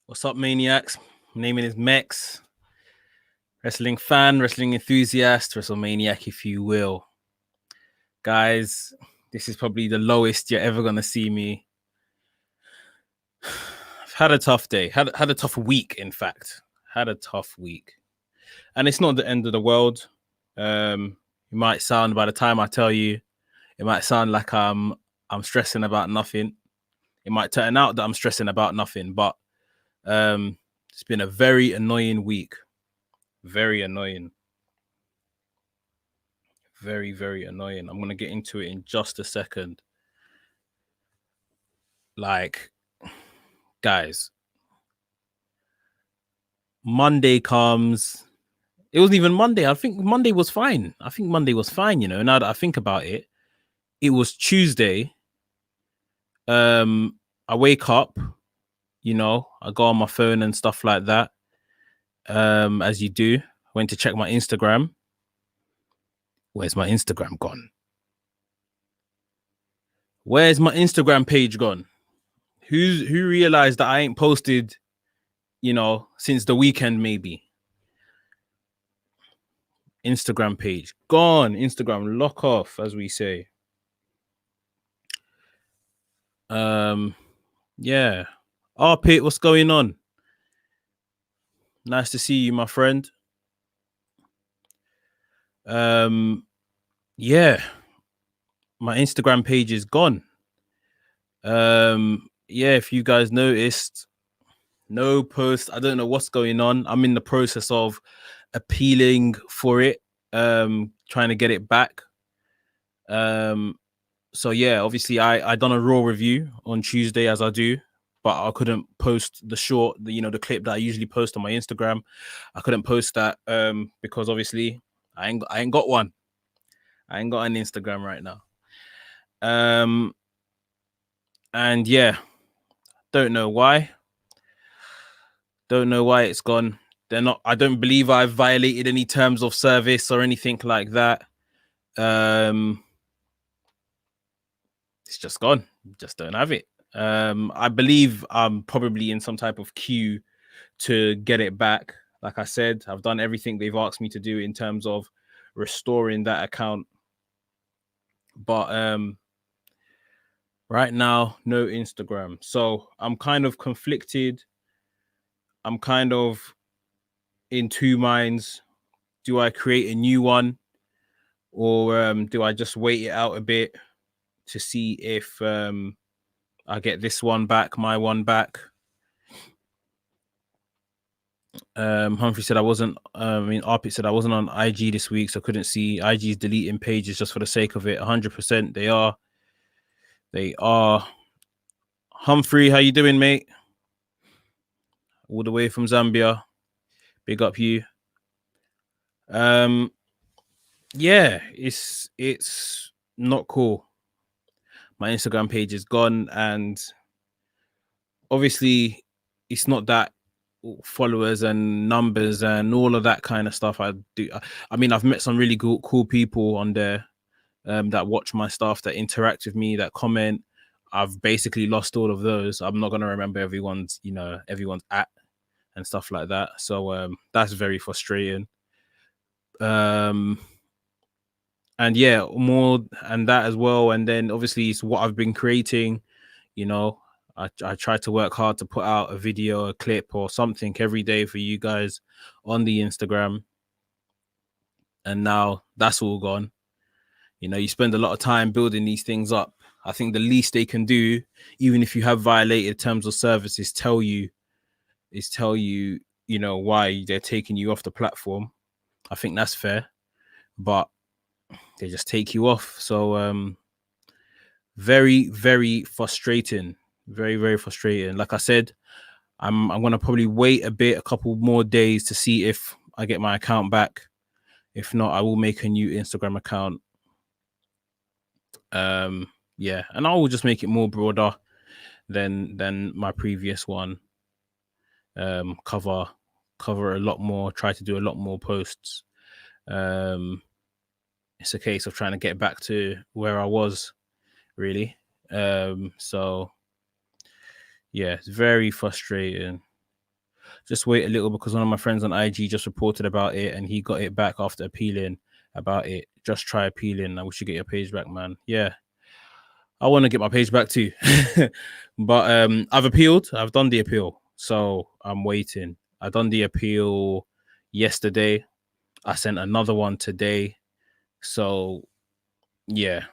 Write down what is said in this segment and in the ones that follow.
What's up, maniacs? My name is Mex, wrestling fan, wrestling enthusiast, WrestleManiac, if you will. Guys, this is probably the lowest you're ever going to see me. I've had a tough day, had a tough week, in fact. Had a tough week. And it's not the end of the world. It might sound, by the time I tell you, it might sound like I'm stressing about nothing. It might turn out that I'm stressing about nothing, but it's been a very annoying week. Very annoying. Very, very annoying. I'm going to get into it in just a second. Like, guys, Monday comes. It wasn't even Monday. I think Monday was fine. Now that I think about it, it was Tuesday. I wake up, I go on my phone and stuff like that. As you do. Went to check my Instagram. Where's my Instagram gone? Where's my Instagram page gone? Who realized that I ain't posted, since the weekend, maybe? Instagram page gone. Instagram lock off, as we say. Yeah. Arpit, what's going on? Nice to see you, my friend. Yeah. My Instagram page is gone. Yeah, if you guys noticed, no post. I don't know what's going on. I'm in the process of appealing for it, trying to get it back. So yeah, obviously I done a Raw review on Tuesday, as I do, but I couldn't post the short, the clip that I usually post on my Instagram. I couldn't post that because obviously I ain't got one. I ain't got an Instagram right now. And yeah, don't know why. Don't know why it's gone. I don't believe I've violated any terms of service or anything like that. It's just gone. Just don't have it. I believe I'm probably in some type of queue to get it back. Like I said, I've done everything they've asked me to do in terms of restoring that account. But right now, no Instagram. So I'm kind of conflicted. I'm kind of in two minds. Do I create a new one, or do I just wait it out a bit to see if I get this one back, my one back? Humphrey said Arpit said I wasn't on IG this week, so I couldn't see. IG's deleting pages just for the sake of it. 100% they are. Humphrey, how you doing, mate? All the way from Zambia. Big up you. Yeah, it's not cool. My Instagram page is gone, and obviously it's not that followers and numbers and all of that kind of stuff. I mean, I've met some really cool people on there that watch my stuff, that interact with me, that comment. I've basically lost all of those. I'm not gonna remember everyone's at and stuff like that. So that's very frustrating. And yeah, more and that as well. And then obviously it's what I've been creating. I try to work hard to put out a video, a clip, or something every day for you guys on the Instagram. And now that's all gone. You spend a lot of time building these things up. I think the least they can do, even if you have violated terms of service, is tell you, why they're taking you off the platform. I think that's fair, but they just take you off. So very, very frustrating. Very, very frustrating. Like I said, I'm gonna probably wait a couple more days to see if I get my account back. If not, I will make a new Instagram account. Yeah, and I will just make it more broader than my previous one. Cover a lot more, try to do a lot more posts. It's a case of trying to get back to where I was, really. So yeah, it's very frustrating. Just wait a little because one of my friends on IG just reported about it and he got it back after appealing about it. Just try appealing. I wish you get your page back, man. Yeah. I want to get my page back too. But I've appealed. I've done the appeal. So I'm waiting. I done the appeal yesterday. I sent another one today. So yeah.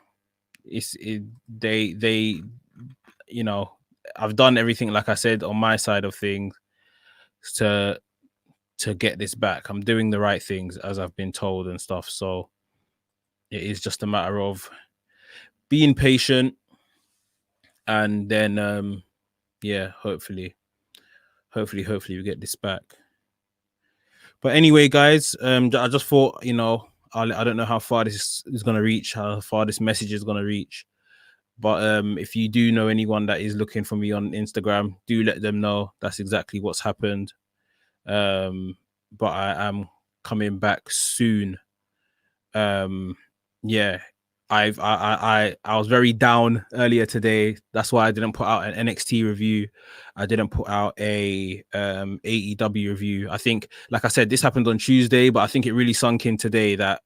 They you know, I've done everything like I said on my side of things to get this back. I'm doing the right things as I've been told and stuff. So it is just a matter of being patient and then yeah, hopefully we get this back. But anyway, guys, I just thought, you know, I don't know how far this is going to reach, how far this message is going to reach. But if you do know anyone that is looking for me on Instagram, do let them know that's exactly what's happened. But I am coming back soon. Yeah, I was very down earlier today. That's why I didn't put out an NXT review. I didn't put out a AEW review. I think, like I said, this happened on Tuesday, but I think it really sunk in today that,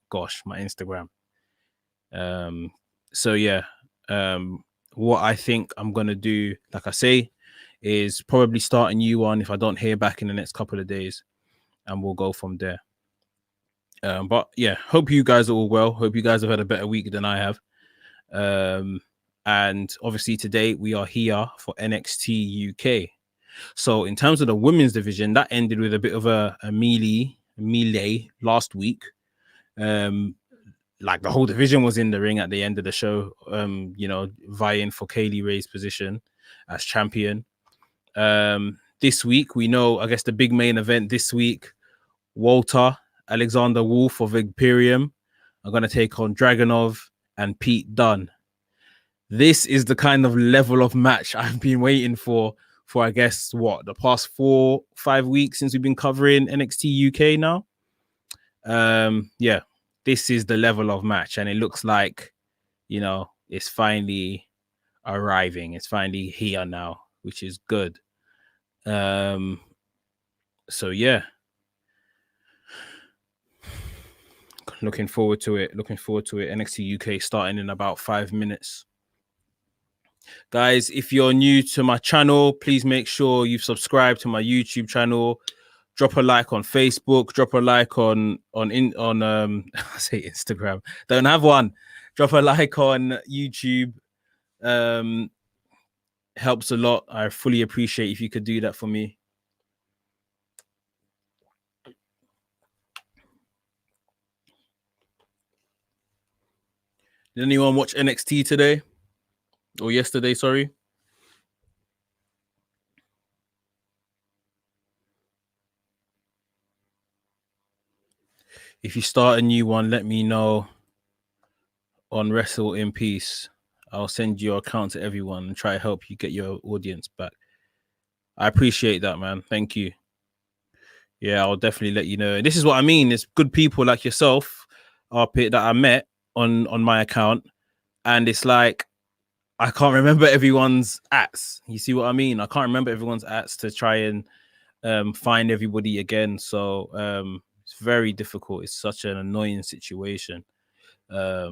gosh, my Instagram. So yeah, what I think I'm gonna do, like I say, is probably start a new one if I don't hear back in the next couple of days, and we'll go from there. But yeah, hope you guys are all well. Hope you guys have had a better week than I have. And obviously today we are here for NXT UK. So in terms of the women's division, that ended with a bit of a melee last week. Like the whole division was in the ring at the end of the show, you know, vying for Kaylee Ray's position as champion. This week, we know, I guess the big main event this week, Walter, Alexander Wolfe of Imperium are going to take on Dragunov and Pete Dunne. This is the kind of level of match I've been waiting for I guess, the past 4-5 weeks since we've been covering NXT UK now. Yeah, this is the level of match, and it looks like, you know, it's finally arriving. It's finally here now, which is good. So yeah, looking forward to it. NXT UK starting in about 5 minutes. Guys, if you're new to my channel, please make sure you've subscribed to my YouTube channel. Drop a like on Facebook. Drop a like on I say Instagram. Don't have one. Drop a like on YouTube. Helps a lot. I fully appreciate if you could do that for me. Did anyone watch NXT today? Or yesterday, sorry? If you start a new one, let me know on Wrestle in Peace. I'll send your account to everyone and try to help you get your audience back. I appreciate that, man. Thank you. Yeah, I'll definitely let you know. And this is what I mean. It's good people like yourself that I met on my account. And it's like, I can't remember everyone's ats. You see what I mean? I can't remember everyone's ats to try and find everybody again. So it's very difficult. It's such an annoying situation. But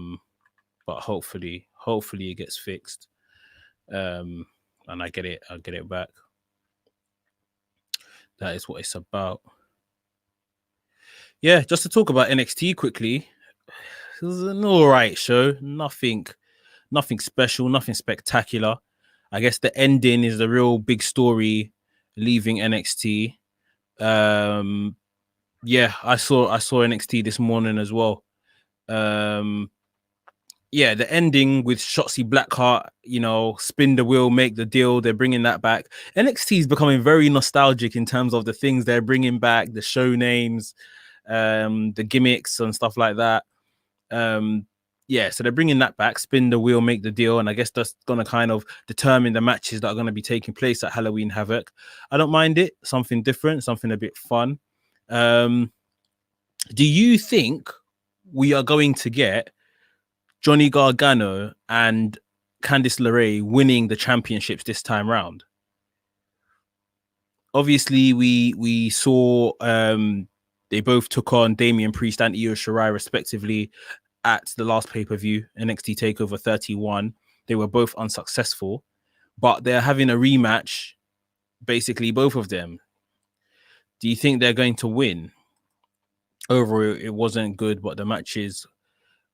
hopefully it gets fixed. And I'll get it back. That is what it's about. Yeah, just to talk about NXT quickly. It was an all right show. Nothing special, nothing spectacular. I guess the ending is the real big story leaving NXT. Yeah, I saw NXT this morning as well. Yeah, the ending with Shotzi Blackheart, you know, spin the wheel, make the deal. They're bringing that back. NXT is becoming very nostalgic in terms of the things they're bringing back, the show names, the gimmicks and stuff like that. Yeah, so they're bringing that back, spin the wheel, make the deal. And I guess that's going to kind of determine the matches that are going to be taking place at Halloween Havoc. I don't mind it. Something different, something a bit fun. Do you think we are going to get Johnny Gargano and Candice LeRae winning the championships this time round? obviously we saw they both took on Damian Priest and Io Shirai respectively at the last pay-per-view, NXT TakeOver 31. They were both unsuccessful, but they're having a rematch, basically both of them. Do you think they're going to win? Overall, it wasn't good, but the matches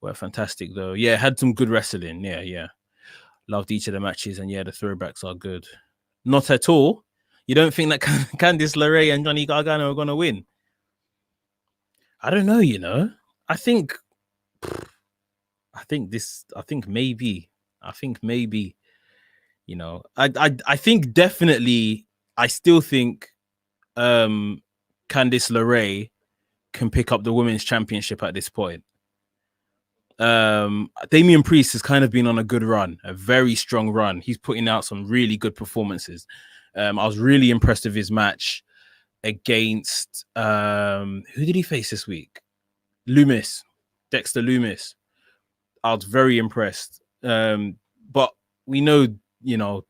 were fantastic though. Yeah, had some good wrestling. Yeah. Loved each of the matches, and yeah, the throwbacks are good. Not at all. You don't think that Candice LeRae and Johnny Gargano are going to win? I don't know, you know. I think maybe. You know, I think definitely. I still think Candice LeRae can pick up the women's championship at this point. Damian Priest has kind of been on a good run, a very strong run. He's putting out some really good performances. I was really impressed with his match against who did he face this week? Dexter Loomis. I was very impressed. But we know, you know,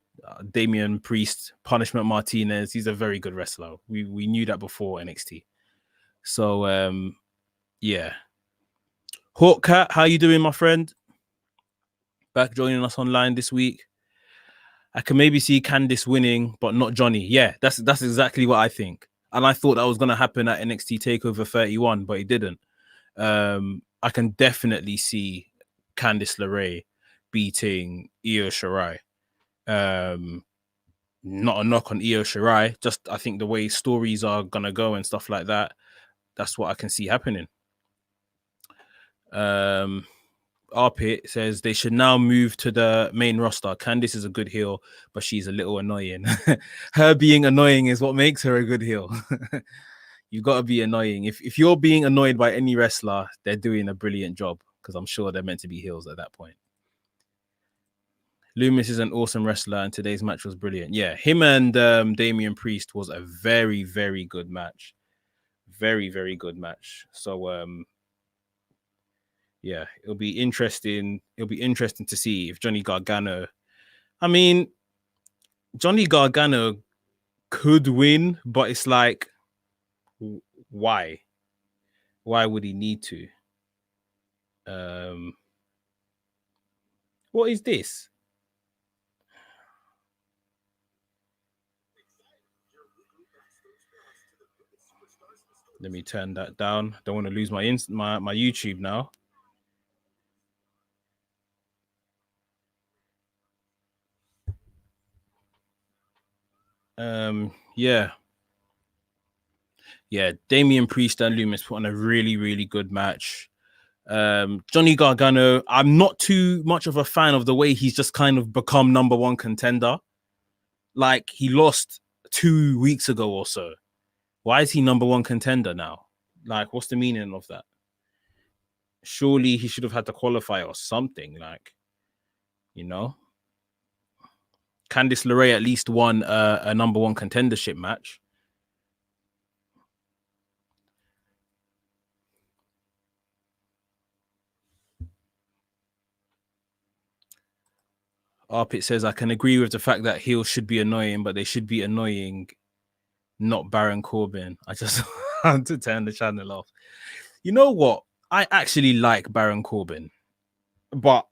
Damian Priest, Punishment Martinez, he's a very good wrestler. We knew that before NXT. So yeah. Hawkcat, how you doing, my friend? Back joining us online this week. I can maybe see Candice winning, but not Johnny. Yeah, that's exactly what I think. And I thought that was going to happen at NXT TakeOver 31, but it didn't. I can definitely see Candice LeRae beating Io Shirai. Not a knock on Io Shirai, just I think the way stories are going to go and stuff like that, that's what I can see happening. Arpit says they should now move to the main roster. Candice is a good heel, but she's a little annoying. Her being annoying is what makes her a good heel. You've got to be annoying. If you're being annoyed by any wrestler, they're doing a brilliant job, because I'm sure they're meant to be heels at that point. Loomis is an awesome wrestler, and today's match was brilliant. Yeah, him and Damian Priest was a very, very good match. Very, very good match. So, yeah, it'll be interesting. It'll be interesting to see if Johnny Gargano. I mean, Johnny Gargano could win, but it's like, why? Why would he need to? What is this? Let me turn that down. Don't want to lose my YouTube now. Yeah, Damian Priest and Loomis put on a really, really good match. Johnny Gargano, I'm not too much of a fan of the way he's just kind of become number one contender. Like, he lost 2 weeks ago or so. Why is he number one contender now? Like, what's the meaning of that? Surely he should have had to qualify or something, like, you know? Candice LeRae at least won a number one contendership match. Arpit says, I can agree with the fact that heels should be annoying, but they should be annoying, not Baron Corbin. I just want to turn the channel off. You know what? I actually like Baron Corbin, but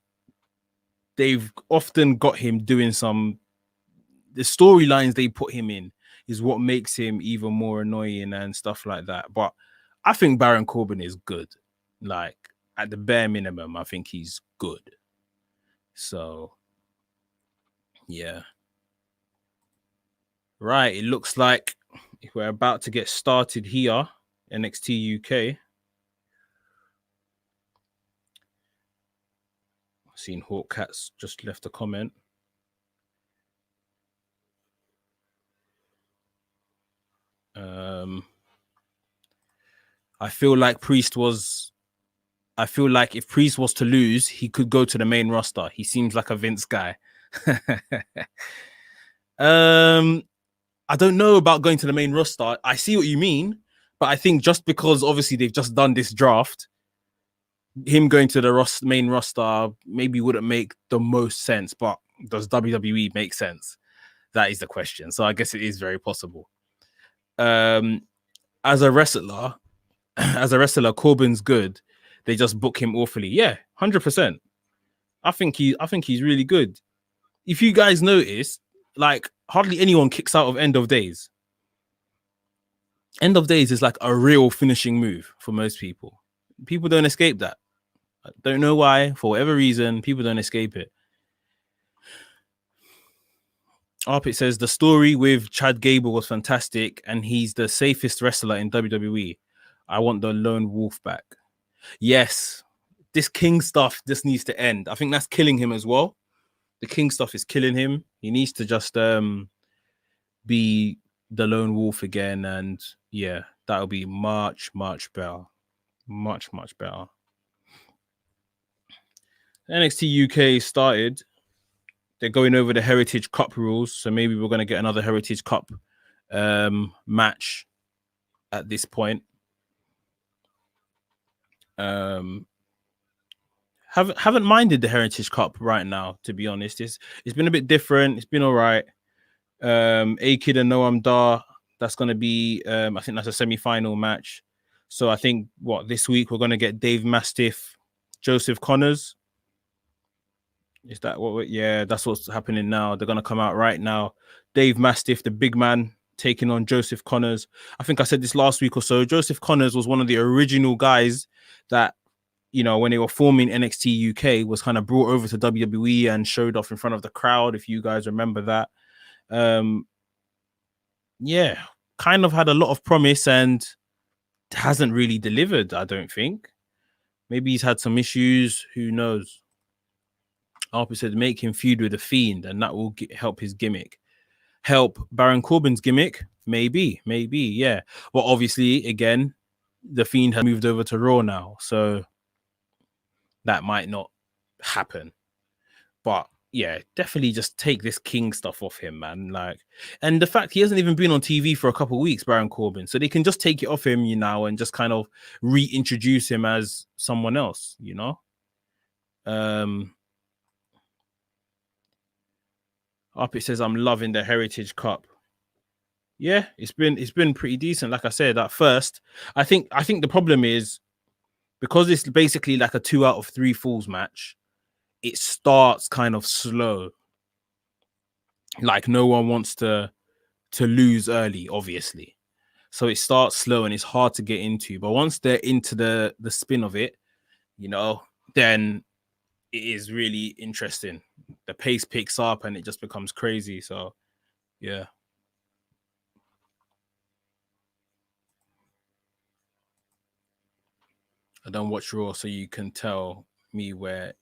they've often got him doing the storylines they put him in is what makes him even more annoying and stuff like that. But I think Baron Corbin is good. Like, at the bare minimum, I think he's good. So, yeah. Right, it looks like we're about to get started here, NXT UK. I've seen Hawkcats just left a comment. I feel like if Priest was to lose, he could go to the main roster. He seems like a Vince guy. I don't know about going to the main roster. I see what you mean, but I think just because obviously they've just done this draft, him going to the main roster maybe wouldn't make the most sense. But does WWE make sense? That is the question. So I guess it is very possible. As a wrestler, Corbin's good. They just book him awfully. Yeah, 100%. I think he's really good. If you guys notice, like hardly anyone kicks out of End of Days. End of Days is like a real finishing move for most people. People don't escape that. I don't know why. For whatever reason, people don't escape it. Arpit says the story with Chad Gable was fantastic, and he's the safest wrestler in WWE. I want the lone wolf back. Yes, this King stuff just needs to end. I think that's killing him as well. The King stuff is killing him. He needs to just be the lone wolf again, and yeah, that'll be much better. Much better. NXT UK started. They're going over the Heritage Cup rules, so maybe we're going to get another Heritage Cup match at this point. Haven't minded the Heritage Cup right now, to be honest. It's been a bit different. It's been all right. A-Kid and Noam Dar, that's going to be, I think that's a semi-final match. So I think, this week we're going to get Dave Mastiff, Joseph Connors. Is that what? Yeah, that's what's happening now. They're going to come out right now. Dave Mastiff, the big man, taking on Joseph Connors. I think I said this last week or so. Joseph Connors was one of the original guys that, when they were forming NXT UK, was kind of brought over to WWE and showed off in front of the crowd, if you guys remember that. Yeah, kind of had a lot of promise and hasn't really delivered, I don't think. Maybe he's had some issues. Who knows? Harper said, make him feud with the Fiend, and that will help his gimmick. Help Baron Corbin's gimmick? Maybe, yeah. But obviously, again, the Fiend has moved over to Raw now, so that might not happen. But yeah, definitely just take this King stuff off him, man. And the fact he hasn't even been on TV for a couple of weeks, Baron Corbin, so they can just take it off him, and just kind of reintroduce him as someone else, Up, says, I'm loving the Heritage Cup. Yeah, it's been pretty decent. Like I said, at first, I think the problem is because it's basically like a 2 out of 3 falls match, it starts kind of slow. Like no one wants to lose early, obviously. So it starts slow and it's hard to get into. But once they're into the spin of it, then it is really interesting. The pace picks up and it just becomes crazy. So, yeah. I don't watch Raw, so you can tell me where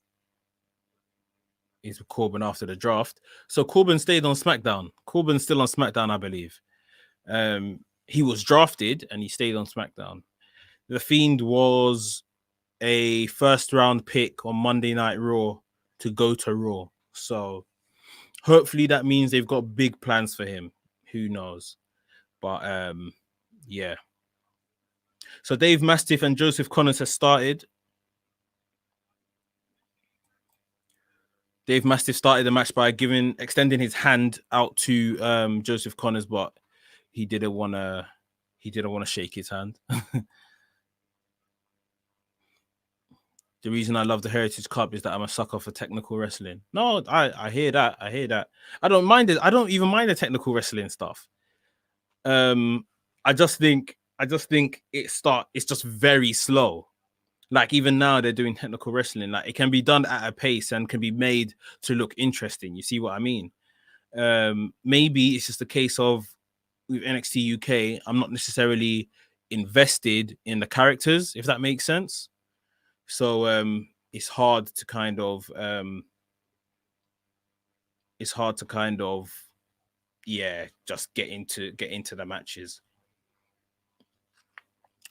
is Corbin after the draft. So Corbin stayed on SmackDown. Corbin's still on SmackDown, I believe. He was drafted and he stayed on SmackDown. The Fiend was a first round pick on Monday Night Raw to go to Raw. So hopefully that means they've got big plans for him. Who knows? But yeah. So Dave Mastiff and Joseph Connors has started. Dave Mastiff started the match by extending his hand out to Joseph Connors, but he didn't want to shake his hand. The reason I love the Heritage Cup is that I'm a sucker for technical wrestling. No, I hear that. I don't mind it. I don't even mind the technical wrestling stuff. I just think it's just very slow. Like even now they're doing technical wrestling. Like it can be done at a pace and can be made to look interesting. You see what I mean? Maybe it's just a case of with NXT UK, I'm not necessarily invested in the characters, if that makes sense. So it's hard to kind of just get into the matches.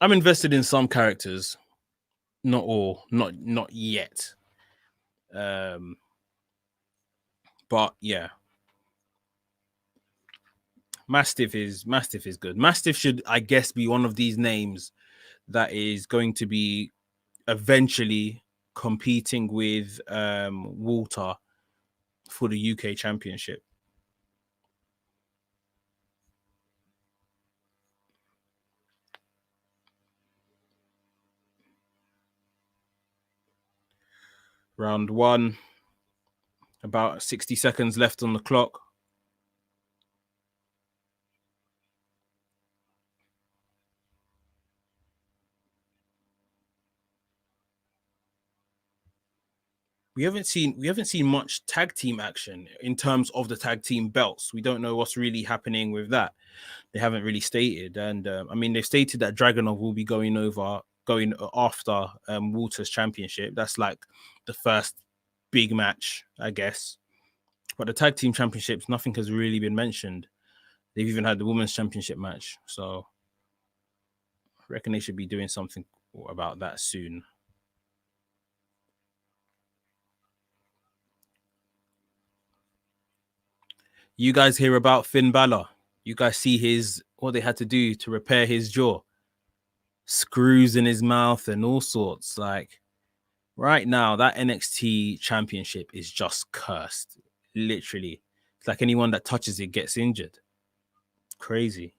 I'm invested in some characters, not all, not yet. But yeah, Mastiff is good. Mastiff should, I guess, be one of these names that is going to be eventually competing with Walter for the UK Championship. Round one. About 60 seconds left on the clock. We haven't seen much tag team action in terms of the tag team belts. We don't know what's really happening with that. They haven't really stated, and I mean they've stated that Dragunov will be going after Walter's championship. That's like the first big match, I guess. But the tag team championships, nothing has really been mentioned. They've even had the women's championship match, so I reckon they should be doing something about that soon. You guys hear about Finn Balor? You guys see what they had to do to repair his jaw? Screws in his mouth and all sorts. Like right now, that NXT championship is just cursed. Literally. It's like anyone that touches it gets injured. Crazy.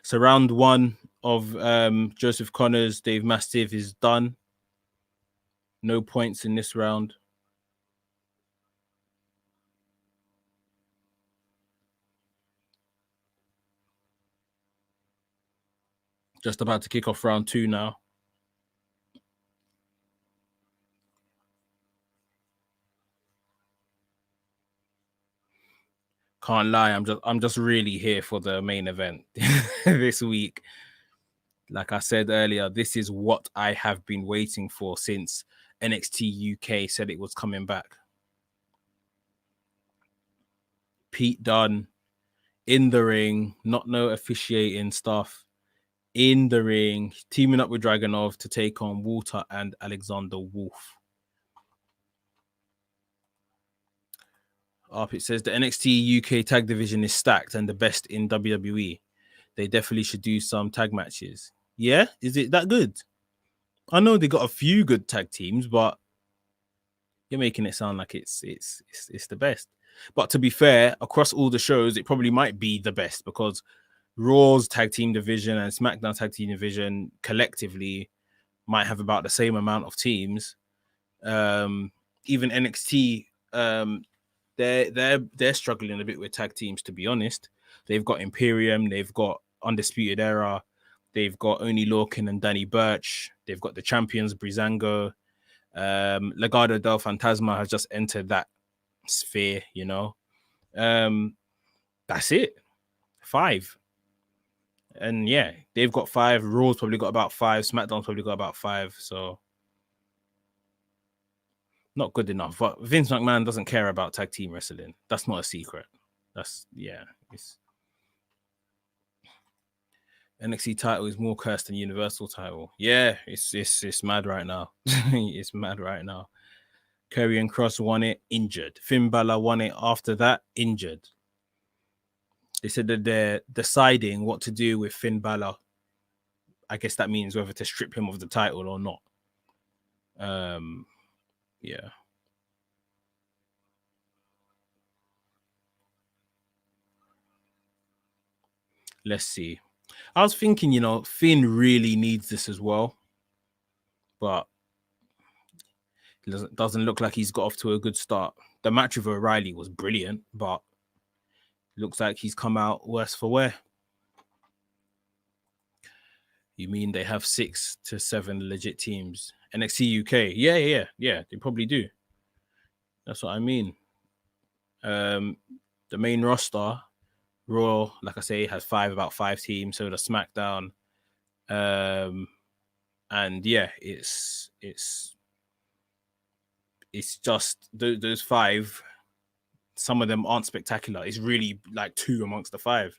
So round one of Joseph Connors, Dave Mastiff is done. No points in this round. Just about to kick off round two now. Can't lie, I'm just really here for the main event this week. Like I said earlier, this is what I have been waiting for since NXT UK said it was coming back. Pete Dunne in the ring, not no officiating stuff. In the ring, teaming up with Dragunov to take on Walter and Alexander Wolfe. Up, it says the NXT UK tag division is stacked and the best in WWE. They definitely should do some tag matches. Yeah, is it that good? I know they got a few good tag teams, but you're making it sound like it's the best. But to be fair, across all the shows, it probably might be the best because Raw's tag team division and SmackDown tag team division collectively might have about the same amount of teams. Even NXT, they're struggling a bit with tag teams, to be honest. They've got Imperium, they've got Undisputed Era, they've got Oney Lorcan and Danny Burch, they've got the champions Breezango. Legado del Fantasma has just entered that sphere, you know. That's it. 5. And yeah, they've got 5. Raw's probably got about 5. SmackDown's probably got about 5. So not good enough. But Vince McMahon doesn't care about tag team wrestling. That's not a secret. It's NXT title is more cursed than Universal title. Yeah, it's mad right now. It's mad right now. Karrion Kross won it, injured. Finn Balor won it after that, injured. They said that they're deciding what to do with Finn Balor. I guess that means whether to strip him of the title or not. Yeah. Let's see. I was thinking, Finn really needs this as well, but it doesn't look like he's got off to a good start. The match with O'Reilly was brilliant, but looks like he's come out worse for wear. You mean they have 6 to 7 legit teams? NXT UK, yeah, they probably do. That's what I mean. The main roster, Raw, like I say, has about 5 teams. So the SmackDown, and yeah, it's just those 5. Some of them aren't spectacular. It's really like 2 amongst the 5.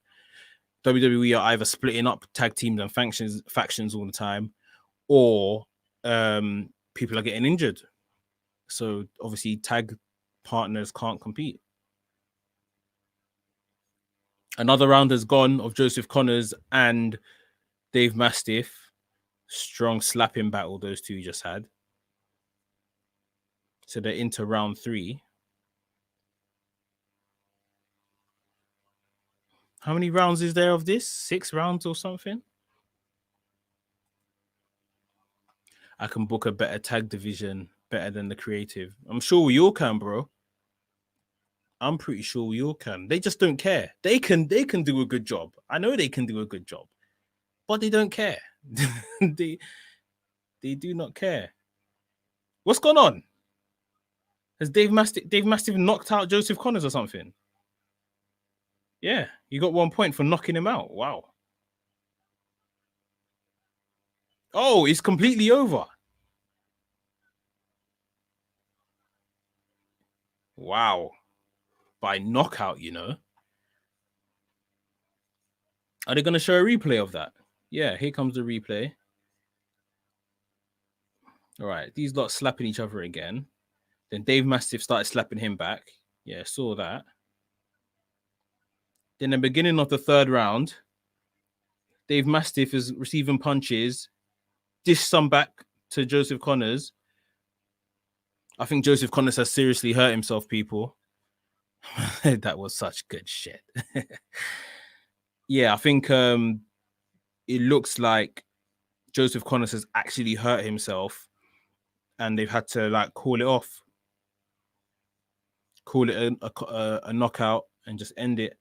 WWE are either splitting up tag teams and factions all the time, or people are getting injured. So obviously tag partners can't compete. Another round has gone of Joseph Connors and Dave Mastiff. Strong slapping battle those two just had. So they're into round 3. How many rounds is there of this? 6 rounds or something? I can book a better tag division, better than the creative. I'm sure we all can, bro. I'm pretty sure we all can. They just don't care. They can do a good job. I know they can do a good job, but they don't care. they do not care. What's going on? Has Dave Mastiff knocked out Joseph Connors or something? Yeah, you got 1 point for knocking him out. Wow. Oh, it's completely over. Wow. By knockout, you know. Are they going to show a replay of that? Yeah, here comes the replay. All right, these lots slapping each other again. Then Dave Mastiff started slapping him back. Yeah, saw that. Then the beginning of the third round, Dave Mastiff is receiving punches, dish some back to Joseph Connors. I think Joseph Connors has seriously hurt himself, people. That was such good shit. Yeah, I think it looks like Joseph Connors has actually hurt himself and they've had to like call it off. Call it a knockout and just end it.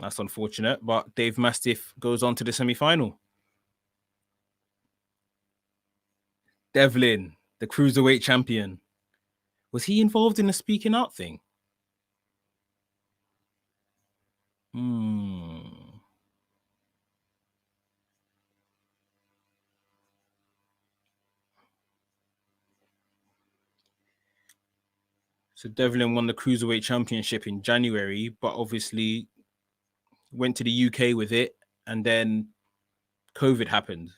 That's unfortunate, but Dave Mastiff goes on to the semi-final. Devlin, the cruiserweight champion. Was he involved in the speaking out thing? So Devlin won the cruiserweight championship in January, but obviously went to the UK with it, and then COVID happened.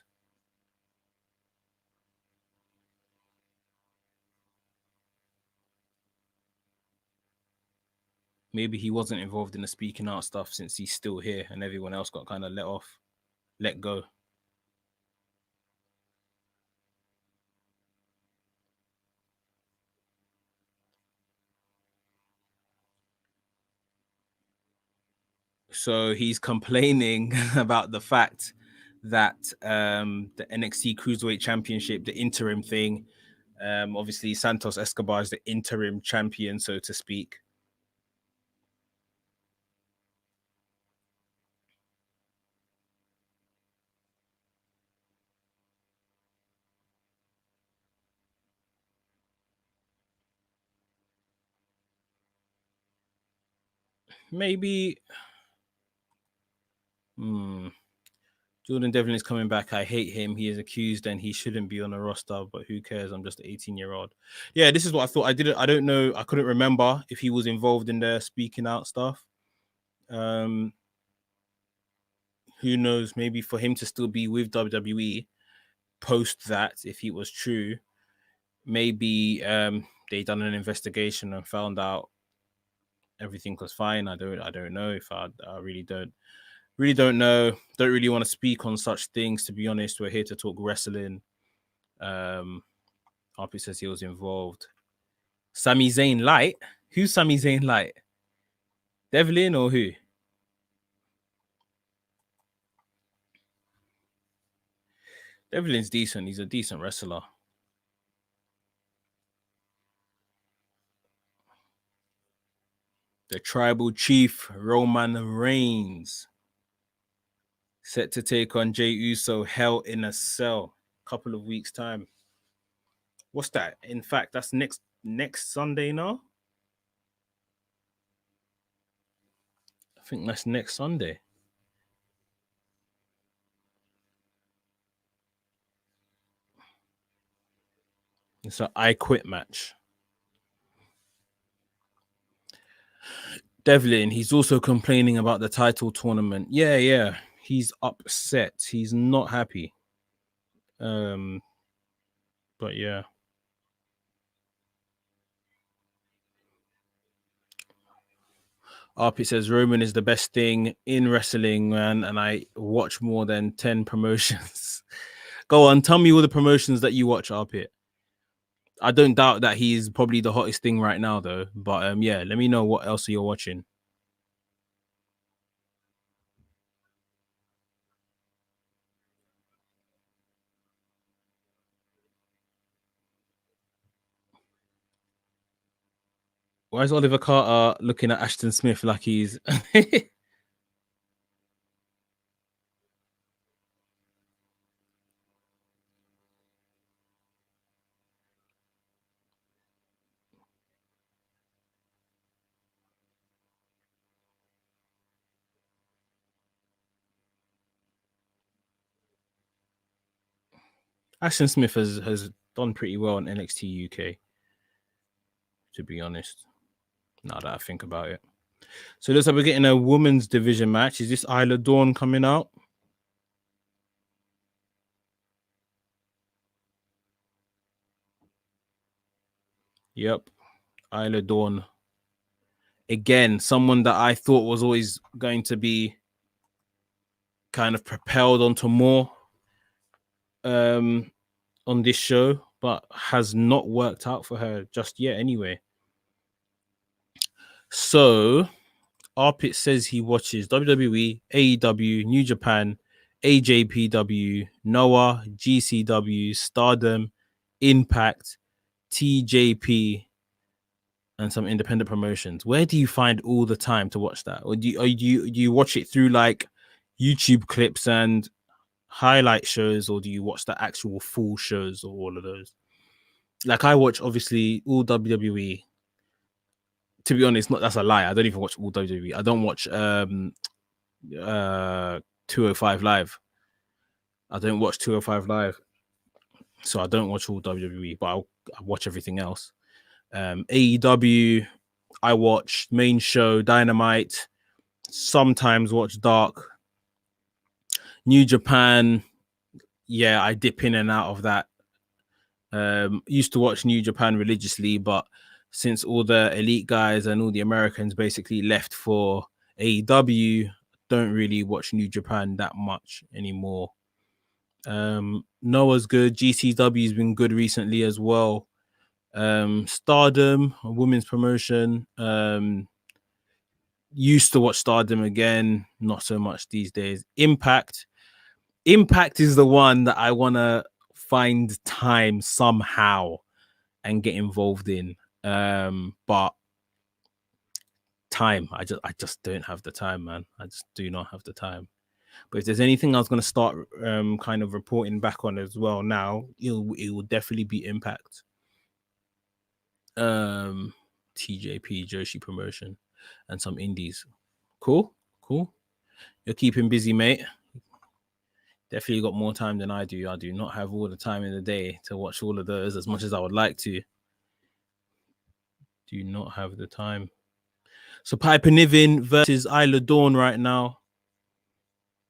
Maybe he wasn't involved in the speaking out stuff since he's still here and everyone else got kind of let go. So he's complaining about the fact that the NXT Cruiserweight Championship, the interim thing, obviously Santos Escobar is the interim champion, so to speak. Maybe Jordan Devlin is coming back. I hate him. He is accused and he shouldn't be on the roster, but who cares? I'm just an 18-year-old. Yeah, this is what I thought. I don't know. I couldn't remember if he was involved in the speaking out stuff. Who knows? Maybe for him to still be with WWE post that, if he was true, maybe they done an investigation and found out everything was fine. I don't know. If I really don't know. Don't really want to speak on such things, to be honest. We're here to talk wrestling. Harpy says he was involved. Sami Zayn Light? Who's Sami Zayn Light? Devlin or who? Devlin's decent. He's a decent wrestler. The tribal chief, Roman Reigns, set to take on Jey Uso, Hell in a Cell, couple of weeks' time. What's that? In fact, that's next Sunday now? I think that's next Sunday. It's an I Quit match. Devlin, he's also complaining about the title tournament. Yeah. He's upset. He's not happy. But yeah. Arpit says Roman is the best thing in wrestling, man, and I watch more than 10 promotions. Go on, tell me all the promotions that you watch, Arpit. I don't doubt that he's probably the hottest thing right now, though. But yeah, let me know what else you're watching. Why is Oliver Carter looking at Ashton Smith like he's... Ashton Smith has done pretty well in NXT UK, to be honest, now that I think about it. So looks like we're getting a women's division match. Is this Isla Dawn coming out? Yep, Isla Dawn. Again, someone that I thought was always going to be kind of propelled onto more on this show, but has not worked out for her just yet anyway. So Arpit says he watches WWE, AEW, New Japan, AJPW, Noah, GCW, Stardom, Impact, TJP, and some independent promotions. Where do you find all the time to watch that? Or do you watch it through like YouTube clips and highlight shows, or do you watch the actual full shows or all of those? Like I watch obviously all WWE. To be honest, that's a lie. I don't even watch all WWE. I don't watch 205 Live. I don't watch 205 Live. So I don't watch all WWE, but I watch everything else. AEW, I watch main show, Dynamite, sometimes watch Dark. New Japan, yeah, I dip in and out of that. Used to watch New Japan religiously, but since all the elite guys and all the Americans basically left for AEW, don't really watch New Japan that much anymore. Noah's good. GCW's been good recently as well. Stardom, a women's promotion. Used to watch Stardom again, not so much these days. Impact is the one that I want to find time somehow and get involved in. But time, I just don't have the time, man. I just do not have the time. But if there's anything I was going to start kind of reporting back on as well now, it will definitely be Impact. TJP, Joshi promotion, and some indies. Cool. You're keeping busy, mate. Definitely got more time than I do. I do not have all the time in the day to watch all of those as much as I would like to. Do not have the time. So Piper Niven versus Isla Dawn right now.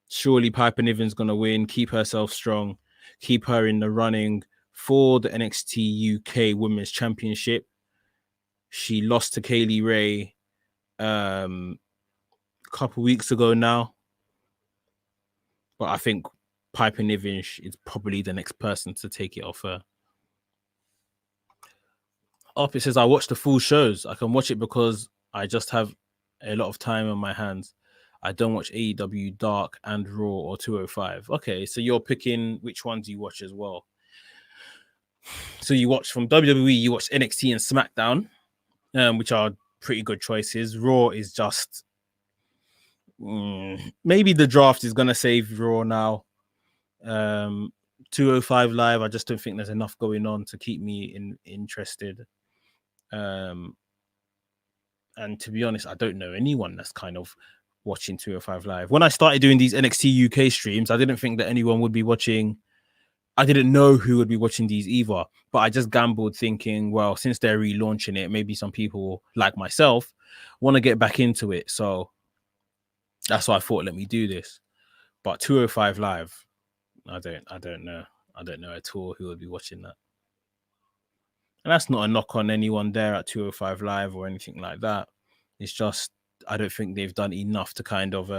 Surely Piper Niven's going to win, keep herself strong, keep her in the running for the NXT UK Women's Championship. She lost to Kaylee Ray a couple weeks ago now. But I think Piper Niven is probably the next person to take it off her. It says, I watch the full shows. I can watch it because I just have a lot of time on my hands. I don't watch AEW, Dark, and Raw or 205. Okay, so you're picking which ones you watch as well. So you watch from WWE, you watch NXT and SmackDown, which are pretty good choices. Raw is just... maybe the draft is going to save Raw now. 205 Live, I just don't think there's enough going on to keep me interested. And to be honest, I don't know anyone that's kind of watching 205 Live. When I started doing these NXT UK streams, I didn't think that anyone would be watching. I didn't know who would be watching these either, but I just gambled thinking, well, since they're relaunching it, maybe some people like myself want to get back into it. So that's why I thought, let me do this. But 205 Live, I don't know. I don't know at all who would be watching that. And that's not a knock on anyone there at 205 Live or anything like that. It's just, I don't think they've done enough to kind of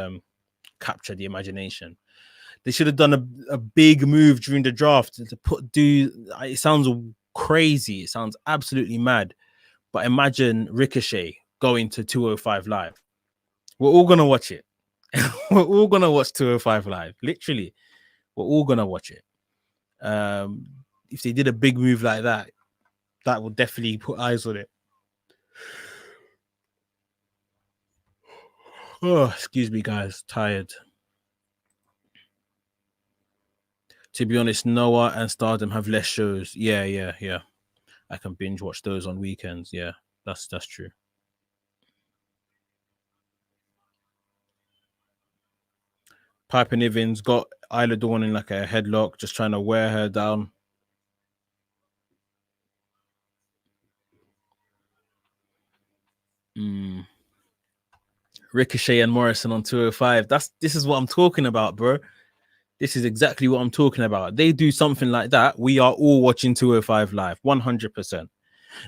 capture the imagination. They should have done a big move during the draft to it sounds crazy. It sounds absolutely mad. But imagine Ricochet going to 205 Live. We're all going to watch it. We're all going to watch 205 Live. Literally. We're all going to watch it. If they did a big move like that, that will definitely put eyes on it. Oh, excuse me, guys. Tired. To be honest, Noah and Stardom have less shows. Yeah. I can binge watch those on weekends. Yeah, that's true. Piper Niven's got Isla Dawn in like a headlock, just trying to wear her down. Mm. Ricochet and Morrison on 205. This is what I'm talking about, bro. This is exactly what I'm talking about. They do something like that. We are all watching 205 live, 100%.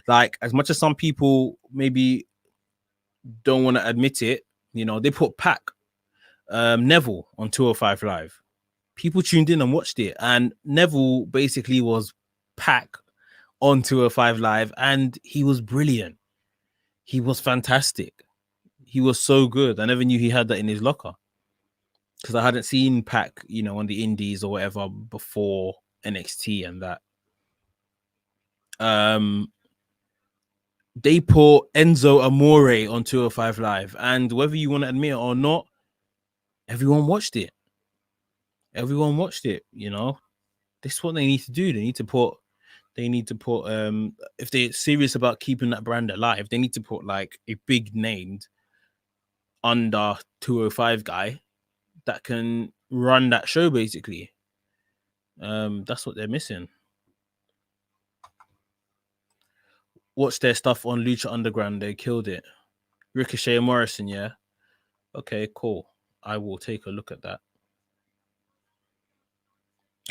Like, as much as some people maybe don't want to admit it, they put Pac, Neville on 205 live. People tuned in and watched it, and Neville basically was Pac on 205 live, and he was brilliant. He was fantastic. He was so good. I never knew he had that in his locker because I hadn't seen Pac, on the Indies or whatever before NXT and that. Um, they put Enzo Amore on 205 Live, and whether you want to admit it or not, everyone watched it. Everyone watched it. This is what they need to do. They need to put if they're serious about keeping that brand alive, they need to put like a big named under 205 guy that can run that show basically. That's what they're missing. Watch their stuff on Lucha Underground. They killed it. Ricochet and Morrison, yeah. Okay, cool. I will take a look at that.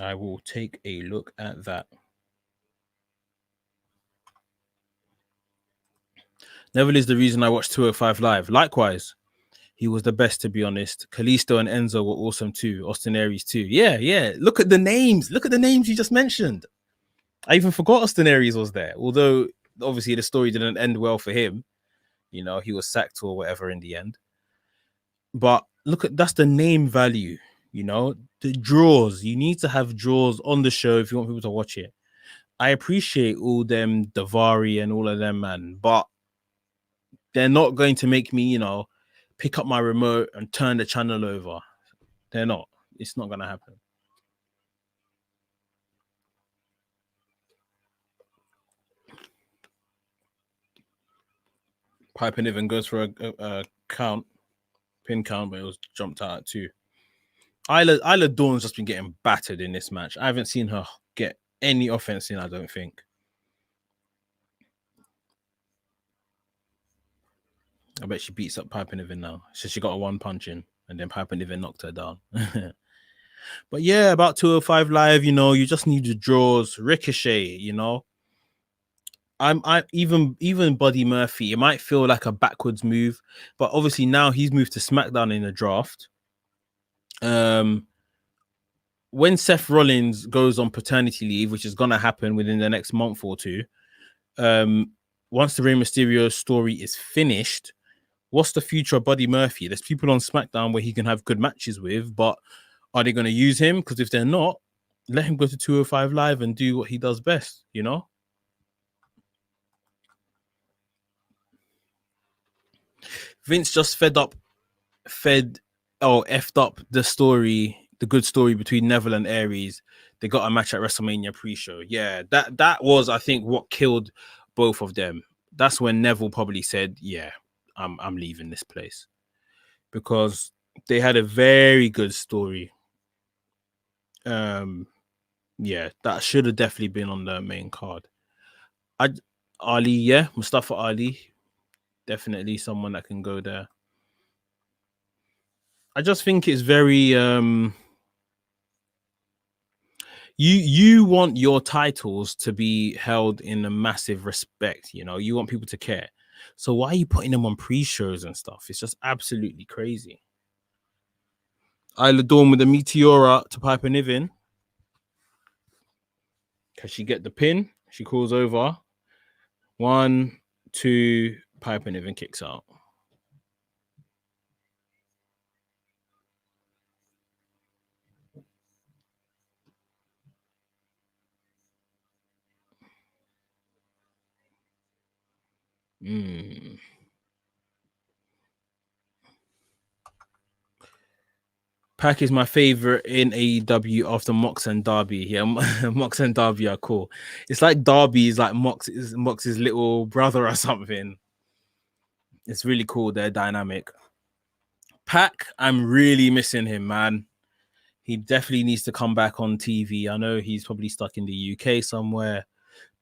I will take a look at that. Neville is the reason I watched 205 Live. Likewise, he was the best, to be honest. Kalisto and Enzo were awesome too. Austin Aries too. Yeah. Look at the names. Look at the names you just mentioned. I even forgot Austin Aries was there. Although, obviously, the story didn't end well for him. He was sacked or whatever in the end. But that's the name value. The draws. You need to have draws on the show if you want people to watch it. I appreciate all them Davari and all of them, man, but they're not going to make me, pick up my remote and turn the channel over. They're not. It's not going to happen. Piper Niven goes for a count, pin count, but it was jumped out at 2. Isla Dawn's just been getting battered in this match. I haven't seen her get any offense in, I don't think. I bet she beats up Piper Niven now. So she got a 1 punch in, and then Piper Niven knocked her down. But yeah, about 205 Live, you just need the draws. Ricochet, I even Buddy Murphy, it might feel like a backwards move, but obviously now he's moved to SmackDown in the draft. When Seth Rollins goes on paternity leave, which is gonna happen within the next month or two, once the Rey Mysterio story is finished, what's the future of Buddy Murphy? There's people on SmackDown where he can have good matches with, but are they going to use him? Because if they're not, let him go to 205 Live and do what he does best, Vince just effed up the good story between Neville and Aries. They got a match at WrestleMania pre-show. Yeah, that was, I think, what killed both of them. That's when Neville probably said, "Yeah, I'm leaving this place," because they had a very good story. Yeah, that should have definitely been on the main card. Ali, yeah, Mustafa Ali, definitely someone that can go there. I just think it's very you want your titles to be held in a massive respect, you want people to care. So why are you putting them on pre-shows and stuff? It's just absolutely crazy. Isla Dawn with the Meteora to Piper Niven. Can she get the pin? She calls over. 1, 2, Piper Niven kicks out. Mm. Pac is my favorite in AEW after Mox and Darby. Yeah, Mox and Darby are cool. It's like Darby is like Mox's little brother or something. It's really cool. Their dynamic. Pac, I'm really missing him, man. He definitely needs to come back on TV. I know he's probably stuck in the UK somewhere,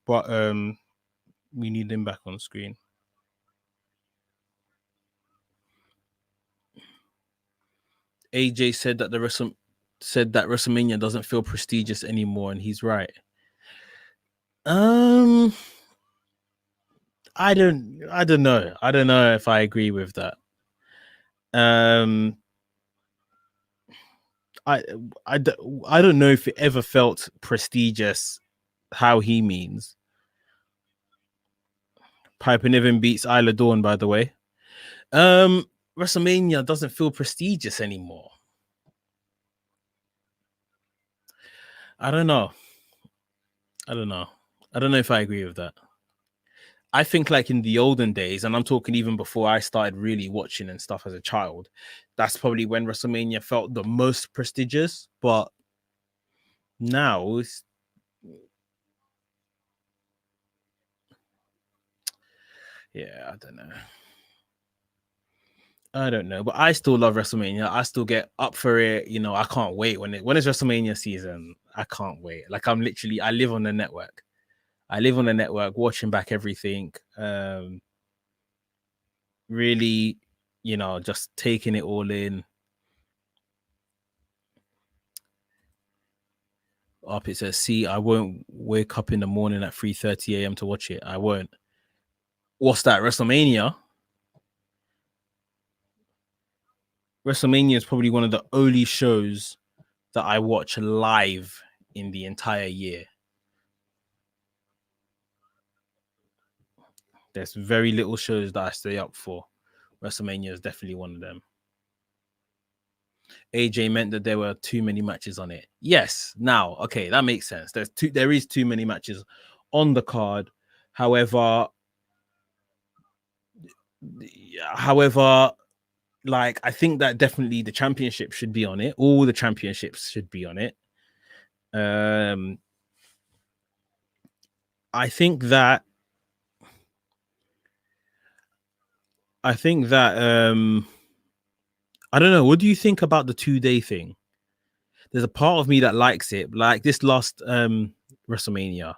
but we need him back on screen. AJ said that WrestleMania doesn't feel prestigious anymore, and he's right. I don't know. I don't know if I agree with that. I don't know if it ever felt prestigious. How he means. Piper Niven beats Isla Dawn, by the way. WrestleMania doesn't feel prestigious anymore. I don't know. I don't know if I agree with that. I think like in the olden days, and I'm talking even before I started really watching and stuff as a child, that's probably when WrestleMania felt the most prestigious. But now it's... yeah, I don't know, but I still love WrestleMania. I still get up for it. You know, I can't wait when it's WrestleMania season. I can't wait. Like I live on the network. I live on the network watching back everything. Really, you know, just taking it all in. Up it says, see, I won't wake up in the morning at 3:30 a.m. to watch it. I won't. What's that? WrestleMania? WrestleMania is probably one of the only shows that I watch live in the entire year. There's very little shows that I stay up for. WrestleMania is definitely one of them. AJ meant that there were too many matches on it. Yes. Now, okay, that makes sense. There is too many matches on the card. However, like I think that definitely the championship should be on it. All the championships should be on it. I think that I don't know. What do you think about the 2-day thing? There's a part of me that likes it. Like this last WrestleMania,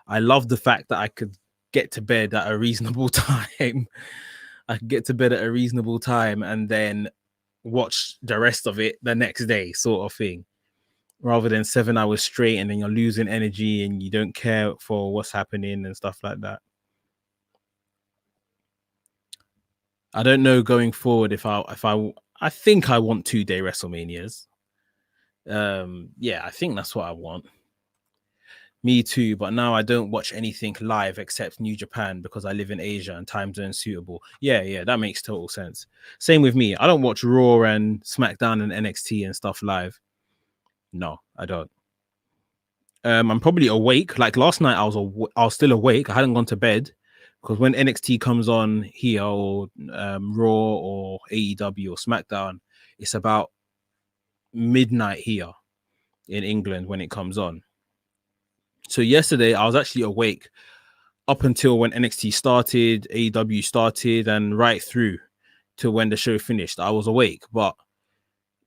I love the fact that I could get to bed at a reasonable time. I could get to bed at a reasonable time and then watch the rest of it the next day, sort of thing, rather than 7 hours straight and then you're losing energy and you don't care for what's happening and stuff like that. I don't know going forward if I think I want 2-day WrestleManias. Yeah, I think that's what I want. Me too, but now I don't watch anything live except New Japan because I live in Asia and time zone's suitable. Yeah, that makes total sense. Same with me. I don't watch Raw and SmackDown and NXT and stuff live. No, I don't. I'm probably awake. Like last night, I was still awake. I hadn't gone to bed because when NXT comes on here or Raw or AEW or SmackDown, it's about midnight here in England when it comes on. So yesterday, I was actually awake up until when NXT started, AEW started, and right through to when the show finished. I was awake, but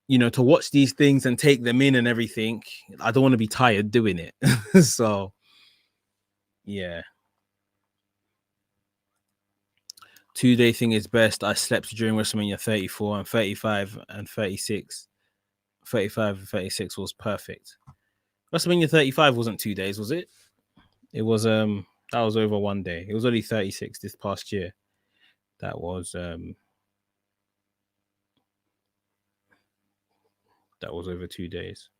you know, to watch these things and take them in and everything, I don't want to be tired doing it. So, yeah. 2-day thing is best. I slept during WrestleMania 34 and 35 and 36. 35 and 36 was perfect. WrestleMania 35 wasn't 2 days, was it? It was that was over 1 day. It was only 36 this past year. That was over 2 days.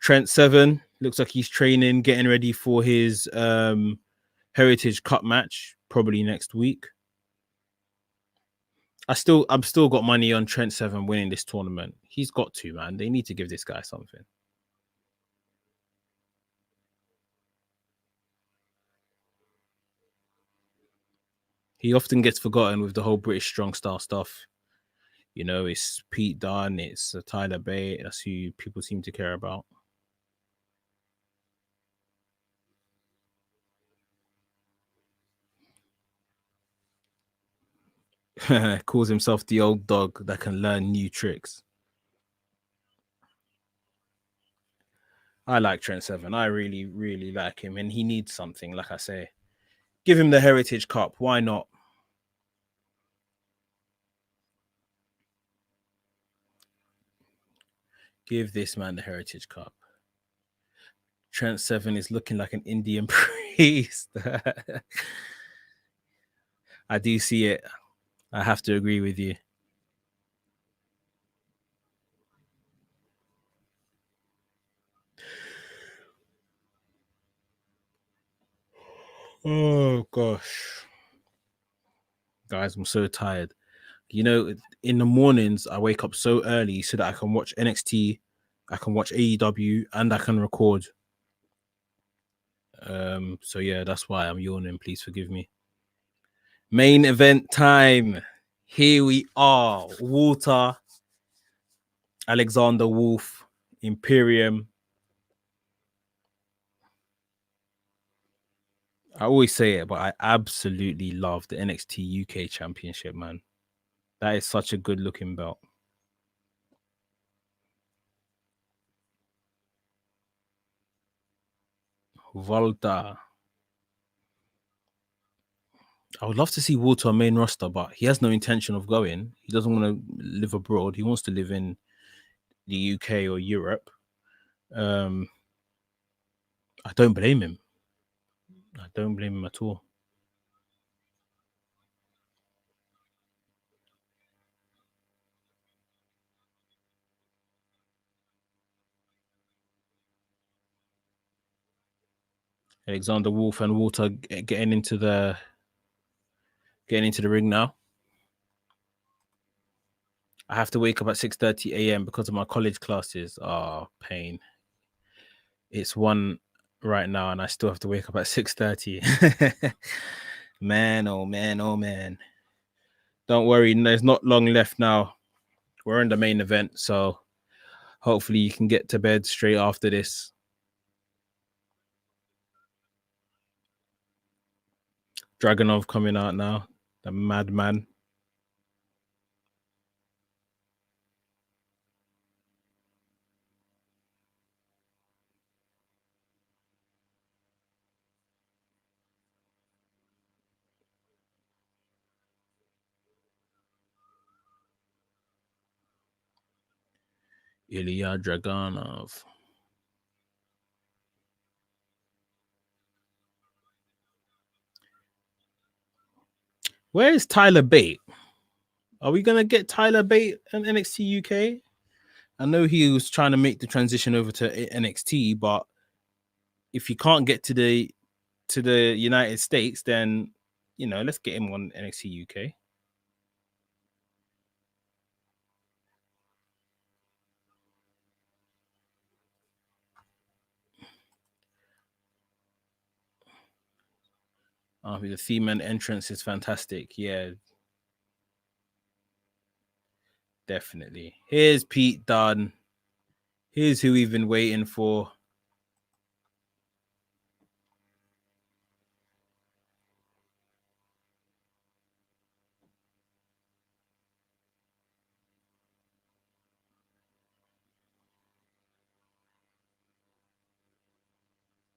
Trent Seven looks like he's training, getting ready for his Heritage Cup match, probably next week. I've still got money on Trent Seven winning this tournament. He's got to, man. They need to give this guy something. He often gets forgotten with the whole British strong style stuff. it's Pete Dunne, it's Tyler Bate. That's who people seem to care about. Calls himself the old dog that can learn new tricks. I like Trent Seven. I really, really like him, and he needs something. Like I say, give him the Heritage Cup. Why not? Give this man the Heritage Cup. Trent Seven is looking like an Indian priest. I do see it. I have to agree with you. Oh gosh, guys, I'm so tired. In the mornings I wake up so early so that I can watch NXT, I can watch AEW, and I can record. So yeah, that's why I'm yawning. Please forgive me. Main event time. Here we are. Walter, Alexander Wolf, Imperium. I always say it, but I absolutely love the NXT UK Championship, man. That is such a good looking belt. Volta. I would love to see Walter on main roster, but he has no intention of going. He doesn't want to live abroad. He wants to live in the UK or Europe. Um, I don't blame him. I don't blame him at all. Alexander Wolf and Walter getting into the ring now. I have to wake up at 6:30 a.m. because of my college classes. Oh, pain. It's 1 right now and I still have to wake up at 6:30. Man, oh man, oh man. Don't worry, there's not long left now. We're in the main event, so hopefully you can get to bed straight after this. Dragunov coming out now, the madman. Ilja Dragunov. Where is Tyler Bate? Are we gonna get Tyler Bate in NXT UK? I know he was trying to make the transition over to NXT, but if you can't get to the United States, then let's get him on NXT UK. The theme and entrance is fantastic. Yeah, definitely. Here's Pete Dunne. Here's who we've been waiting for.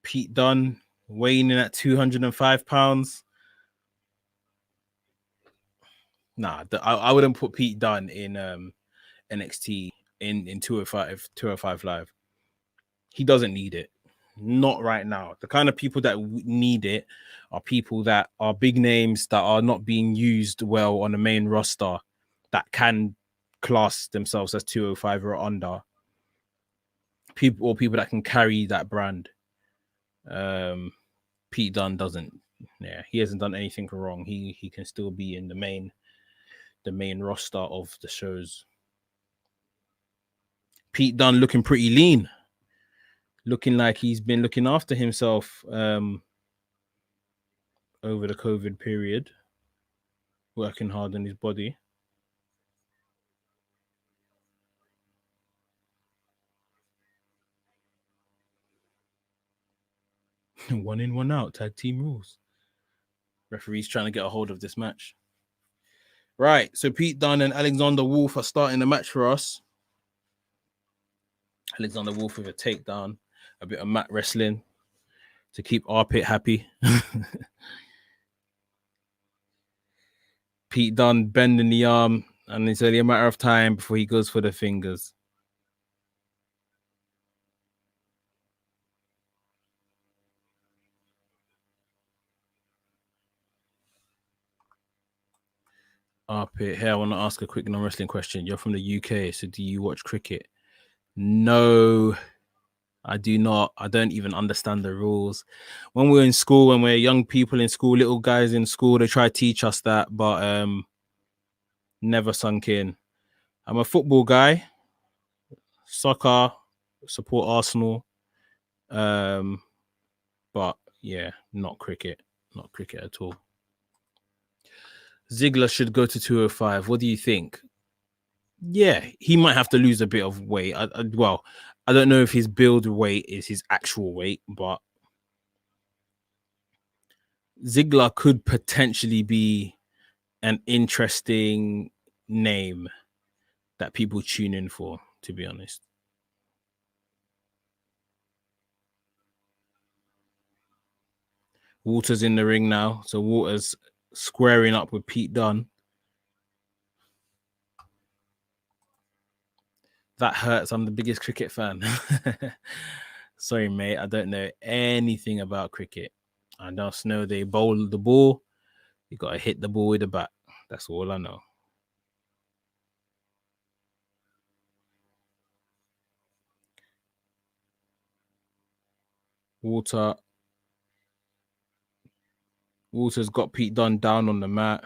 Pete Dunne weighing in at 205 pounds. Nah, I wouldn't put Pete Dunne in NXT in 205 live. He doesn't need it. Not right now. The kind of people that need it are people that are big names that are not being used well on the main roster that can class themselves as 205 or under. People that can carry that brand. Pete Dunne doesn't. Yeah, he hasn't done anything wrong. He can still be in the main roster of the shows. Pete Dunne looking pretty lean, looking like he's been looking after himself over the COVID period, working hard on his body. 1 in, 1 out. Tag team rules. Referee's trying to get a hold of this match. Right. So Pete Dunne and Alexander Wolfe are starting the match for us. Alexander Wolfe with a takedown, a bit of mat wrestling to keep Arpit happy. Pete Dunne bending the arm, and it's only a matter of time before he goes for the fingers. Arpit, here I want to ask a quick non-wrestling question. You're from the UK, so do you watch cricket? No, I do not. I don't even understand the rules. When we're in school, when we're young people in school, little guys in school, they try to teach us that, but never sunk in. I'm a football guy, soccer, support Arsenal, but yeah, not cricket at all. Ziggler should go to 205. What do you think? Yeah, he might have to lose a bit of weight. Well, I don't know if his build weight is his actual weight, but Ziggler could potentially be an interesting name that people tune in for, to be honest. Walter's in the ring now, so Walter's squaring up with Pete Dunne. That hurts. I'm the biggest cricket fan. Sorry, mate. I don't know anything about cricket. I just know they bowl the ball. You got to hit the ball with the bat. That's all I know. Walter's got Pete Dunne down on the mat.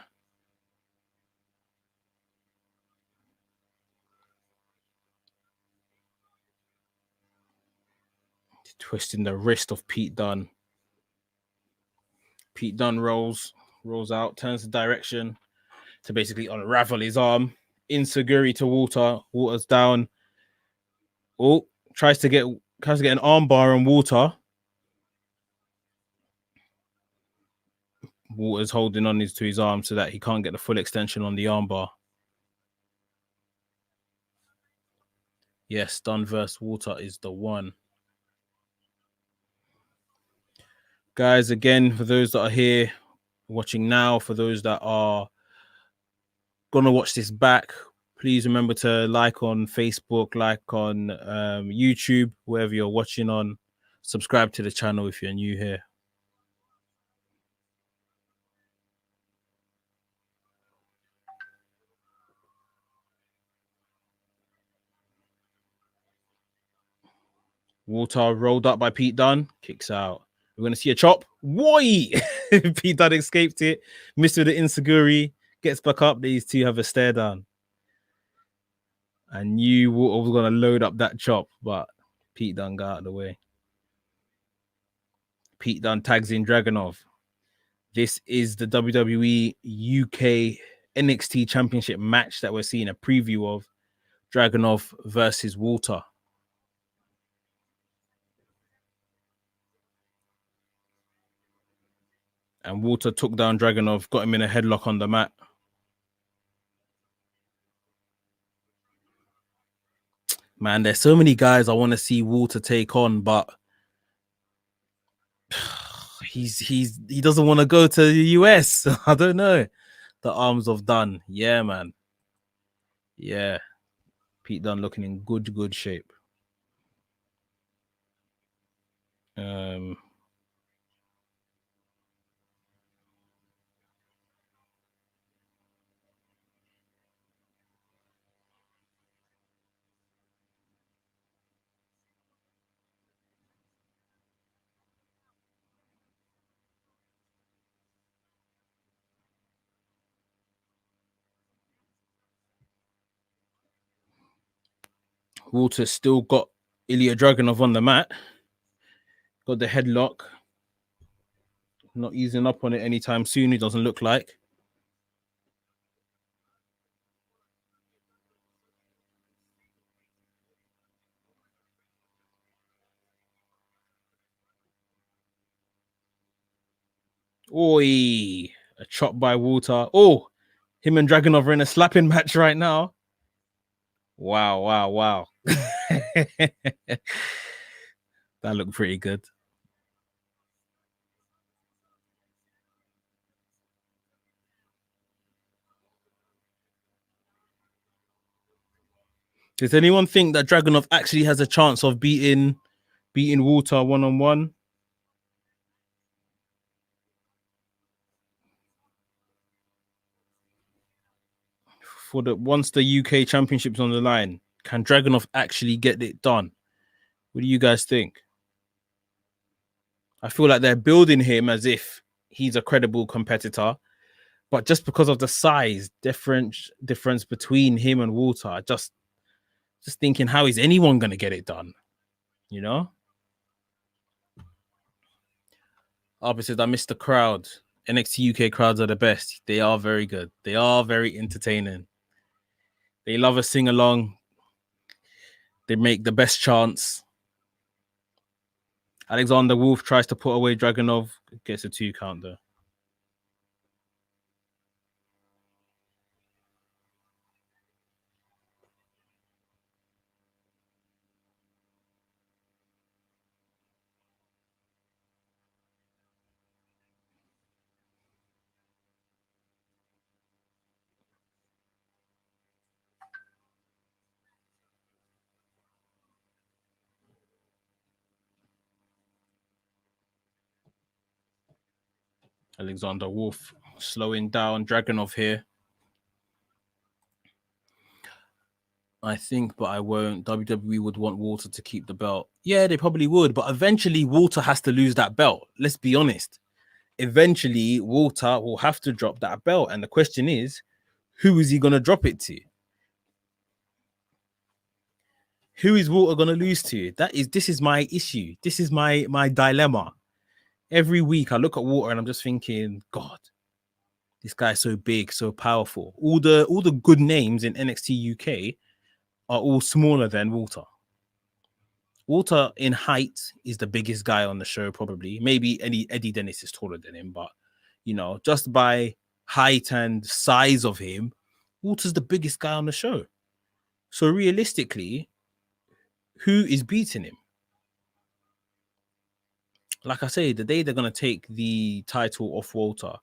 Twisting the wrist of Pete Dunne. Pete Dunne rolls out, turns the direction to basically unravel his arm. Insecurity to Walter. Walter's down. Oh, tries to get an arm bar on Walter. Walter's holding on to his arm so that he can't get the full extension on the armbar. Yes, Dunne versus Walter is the one. Guys, again, for those that are here watching now, for those that are going to watch this back, please remember to like on Facebook, like on YouTube, wherever you're watching on. Subscribe to the channel if you're new here. Walter rolled up by Pete Dunne, kicks out. We're going to see a chop. Why? Pete Dunne escaped it, missed with the insecurity, gets back up. These two have a stare down. I knew Walter was going to load up that chop, but Pete Dunne got out of the way. Pete Dunne tags in Dragunov. This is the WWE UK NXT Championship match that we're seeing a preview of. Dragunov versus Walter. And Walter took down Dragunov, got him in a headlock on the mat. Man, there's so many guys I want to see Walter take on, but he doesn't want to go to the US. I don't know. The arms of Dunne. Yeah, man. Yeah. Pete Dunne looking in good shape. Walter's still got Ilja Dragunov on the mat. Got the headlock. Not easing up on it anytime soon, it doesn't look like. Oi, a chop by Walter. Oh, him and Dragunov are in a slapping match right now. Wow, wow, wow. That looked pretty good. Does anyone think that Dragunov actually has a chance of beating Walter one-on-one? For the once the UK Championship's on the line, can Dragunov actually get it done? What do you guys think? I feel like they're building him as if he's a credible competitor, but just because of the size difference between him and Walter, just thinking, how is anyone going to get it done? You know? Opposite, I miss the crowd. NXT UK crowds are the best. They are very good. They are very entertaining. They love a sing along. They make the best chants. Alexander Wolf tries to put away Dragunov, gets a 2 count though. Alexander Wolf slowing down Dragunov here. I think, but I won't. WWE would want Walter to keep the belt. Yeah, they probably would, but eventually Walter has to lose that belt. Let's be honest. Eventually, Walter will have to drop that belt. And the question is, who is he going to drop it to? Who is Walter going to lose to? This is my issue. This is my dilemma. Every week I look at Walter and I'm just thinking, God, this guy's so big, so powerful. All the good names in NXT UK are all smaller than Walter. Walter in height is the biggest guy on the show, probably. Maybe Eddie Dennis is taller than him, but just by height and size of him, Walter's the biggest guy on the show. So realistically, who is beating him? Like I say, the day they're gonna take the title off Walter,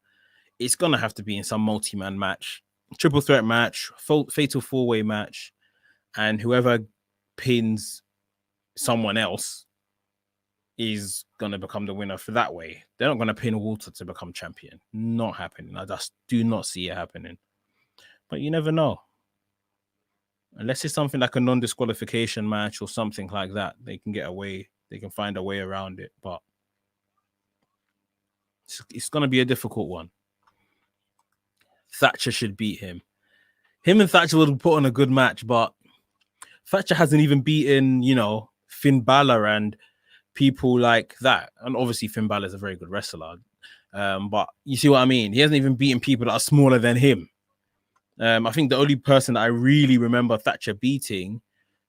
it's gonna have to be in some multi-man match, triple threat match, fatal 4-way match, and whoever pins someone else is gonna become the winner for that way. They're not gonna pin Walter to become champion. Not happening. I just do not see it happening. But you never know. Unless it's something like a non-disqualification match or something like that, they can get away. They can find a way around it. But it's gonna be a difficult one. Thatcher should beat him. Him and Thatcher would put on a good match, but Thatcher hasn't even beaten, Finn Balor and people like that. And obviously Finn Balor is a very good wrestler. But you see what I mean? He hasn't even beaten people that are smaller than him. I think the only person that I really remember Thatcher beating,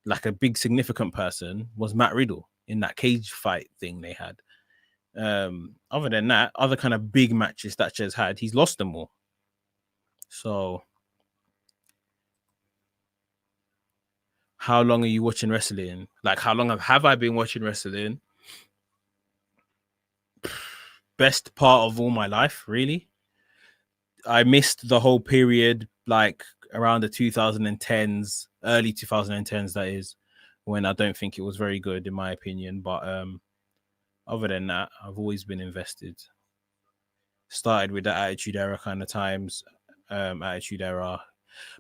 like a big significant person, was Matt Riddle in that cage fight thing they had. Other than that, other kind of big matches Thatcher's had, he's lost them all. So how long are you watching wrestling? Like, how long have I been watching wrestling? Best part of all my life, really. I missed the whole period, like around the 2010s, early 2010s, that is, when I don't think it was very good, in my opinion. But other than that, I've always been invested. Started with the Attitude Era kind of times, Attitude Era,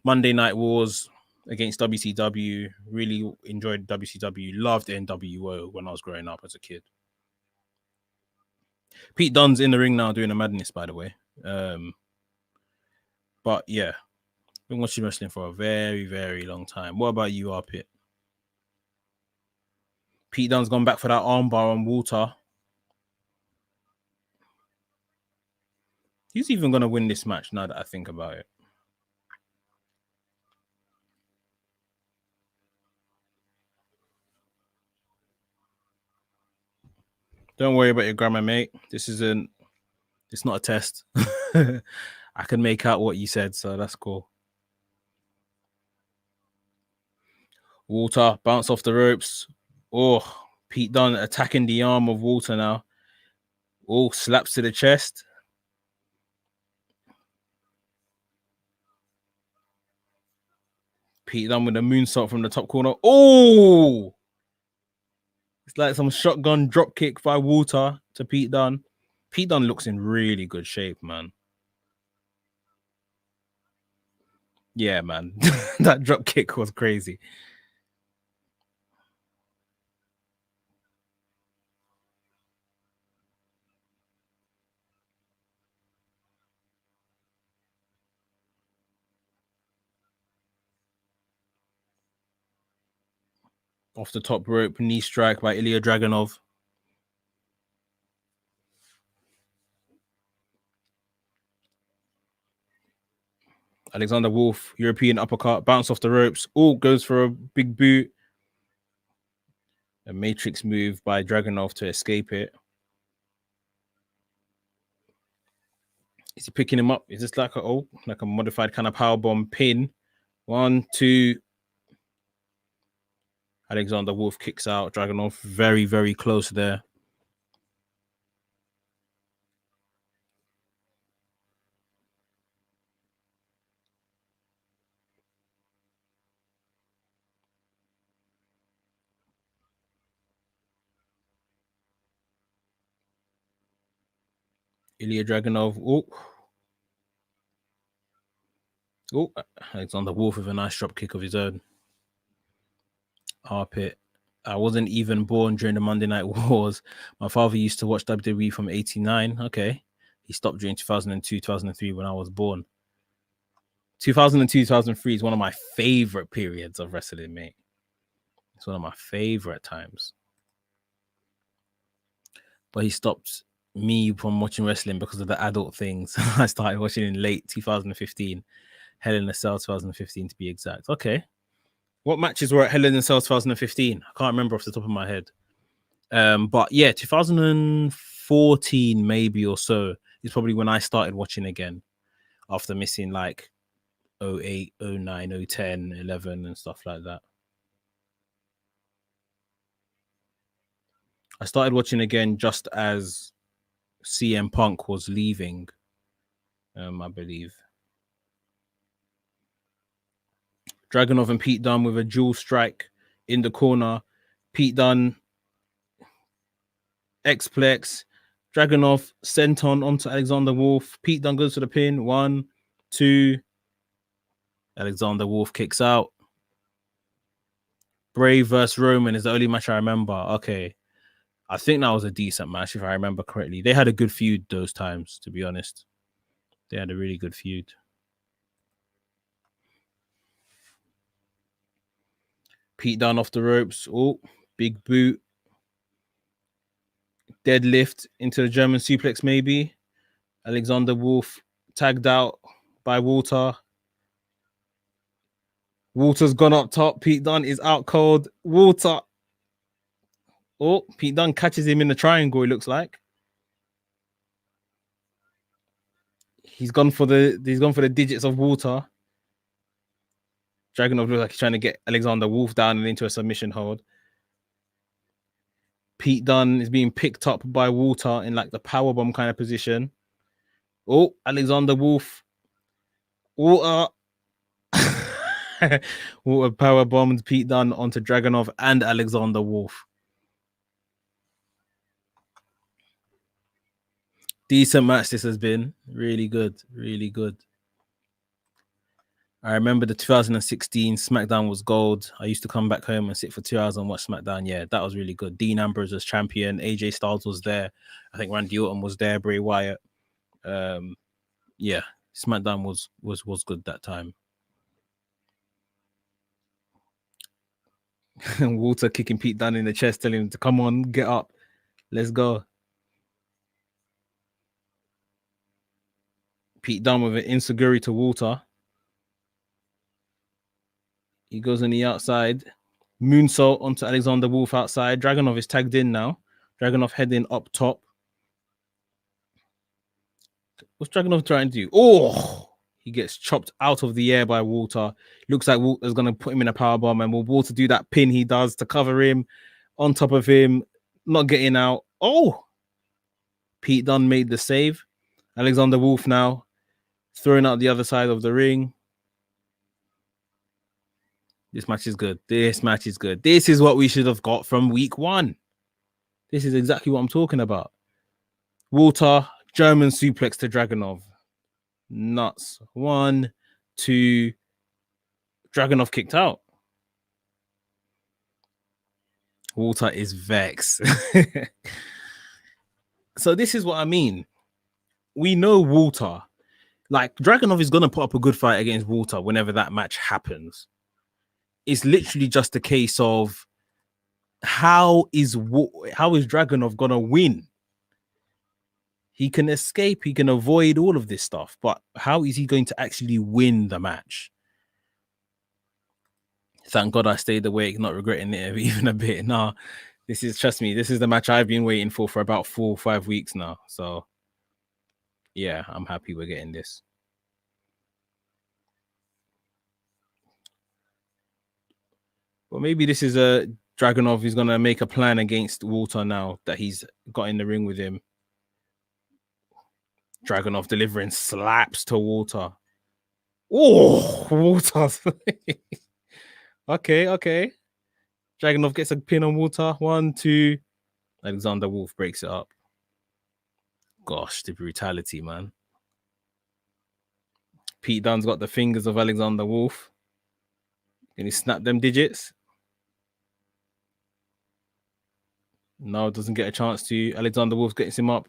Monday Night Wars against WCW. Really enjoyed WCW. Loved NWO when I was growing up as a kid. Pete Dunne's in the ring now doing a madness, by the way. But yeah, been watching wrestling for a very, very long time. What about you, Arpit? Pete Dunne's gone back for that armbar on Walter. He's even going to win this match now that I think about it. Don't worry about your grammar, mate. This isn't It's not a test. I can make out what you said, so that's cool. Walter bounce off the ropes. Oh, Pete Dunne attacking the arm of Walter now. Oh, slaps to the chest. Pete Dunne with a moonsault from the top corner. Oh, it's like some shotgun drop kick by Walter to Pete Dunne. Pete Dunne looks in really good shape, man. Yeah, man. That drop kick was crazy. Off the top rope, knee strike by Ilja Dragunov. Alexander Wolfe, European uppercut, bounce off the ropes. Oh, goes for a big boot. A matrix move by Dragunov to escape it. Is he picking him up? Is this like a modified kind of powerbomb pin? 1, 2. Alexander Wolfe kicks out. Dragunov very, very close there. Ilja Dragunov. Oh, Alexander Wolfe with a nice drop kick of his own. Armpit. I wasn't even born during the Monday Night Wars. My father used to watch WWE from 89. Okay. He stopped during 2002, 2003 when I was born. 2002, 2003 is one of my favorite periods of wrestling, mate. It's one of my favorite times. But he stopped me from watching wrestling because of the adult things. I started watching in late 2015. Hell in a Cell 2015 to be exact. Okay. What matches were at Hell in a Cell 2015? I can't remember off the top of my head. But yeah, 2014 maybe or so is probably when I started watching again after missing like 08, 09, 010, 11 and stuff like that. I started watching again just as CM Punk was leaving, I believe. Dragunov and Pete Dunne with a dual strike in the corner. Pete Dunne, X-Plex. Dragunov senton onto Alexander Wolfe. Pete Dunne goes for the pin. 1, 2. Alexander Wolfe kicks out. Brave versus Roman is the only match I remember. Okay. I think that was a decent match, if I remember correctly. They had a good feud those times, to be honest. They had a really good feud. Pete Dunne off the ropes. Oh, big boot. Deadlift into the German suplex, maybe. Alexander Wolfe tagged out by Walter. Walter's gone up top. Pete Dunne is out cold. Walter. Oh, Pete Dunne catches him in the triangle, it looks like. He's gone for the digits of Walter. Dragunov looks like he's trying to get Alexander Wolfe down and into a submission hold. Pete Dunne is being picked up by Walter in like the powerbomb kind of position. Oh, Alexander Wolfe. Walter. Walter powerbombed Pete Dunne onto Dragunov and Alexander Wolfe. Decent match this has been. Really good. Really good. I remember the 2016 SmackDown was gold. I used to come back home and sit for 2 hours and watch SmackDown. Yeah, that was really good. Dean Ambrose was champion. AJ Styles was there. I think Randy Orton was there. Bray Wyatt. Yeah, SmackDown was good that time. Walter kicking Pete Dunne in the chest, telling him to come on, get up, let's go. Pete Dunne with an insecurity to Walter. He goes on the outside. Moonsault onto Alexander Wolfe outside. Dragunov is tagged in now. Dragunov heading up top. What's Dragunov trying to do? Oh, he gets chopped out of the air by Walter. Looks like Walter's going to put him in a power bomb, and will Walter do that pin he does to cover him on top of him, not getting out? Oh, Pete Dunne made the save. Alexander Wolfe now throwing out the other side of the ring. This match is good. This match is good. This is what we should have got from week 1. This is exactly what I'm talking about. Walter, German suplex to Dragunov. Nuts. 1, 2. Dragunov kicked out. Walter is vexed. So this is what I mean. We know Walter. Like, Dragunov is going to put up a good fight against Walter whenever that match happens. It's literally just a case of how is Dragunov going to win? He can escape, he can avoid all of this stuff, but how is he going to actually win the match? Thank God I stayed awake, not regretting it even a bit. Nah, trust me, this is the match I've been waiting for about 4 or 5 weeks now. So, yeah, I'm happy we're getting this. But maybe this is a Dragunov who's going to make a plan against Walter now that he's got in the ring with him. Dragunov delivering slaps to Walter. Oh, Walter. Okay. Dragunov gets a pin on Walter. 1, 2. Alexander Wolfe breaks it up. Gosh, the brutality, man. Pete Dunne's got the fingers of Alexander Wolfe. Can he snap them digits? No, doesn't get a chance to. Alexander Wolfe gets him up.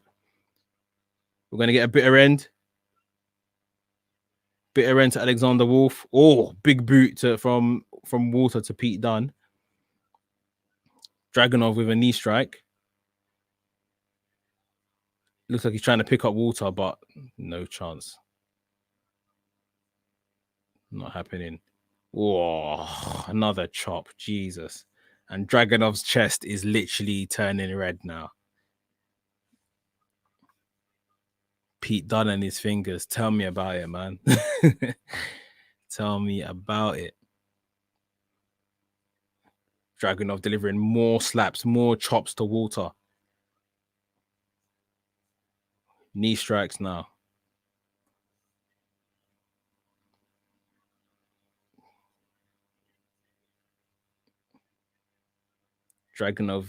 We're going to get a bitter end. Bitter end to Alexander Wolfe. Oh, big boot from Walter to Pete Dunne. Dragunov with a knee strike. Looks like he's trying to pick up Walter, but no chance. Not happening. Oh, another chop. Jesus. And Dragunov's chest is literally turning red now. Pete Dunne and his fingers. Tell me about it, man. Tell me about it. Dragunov delivering more slaps, more chops to Walter. Knee strikes now. Dragunov.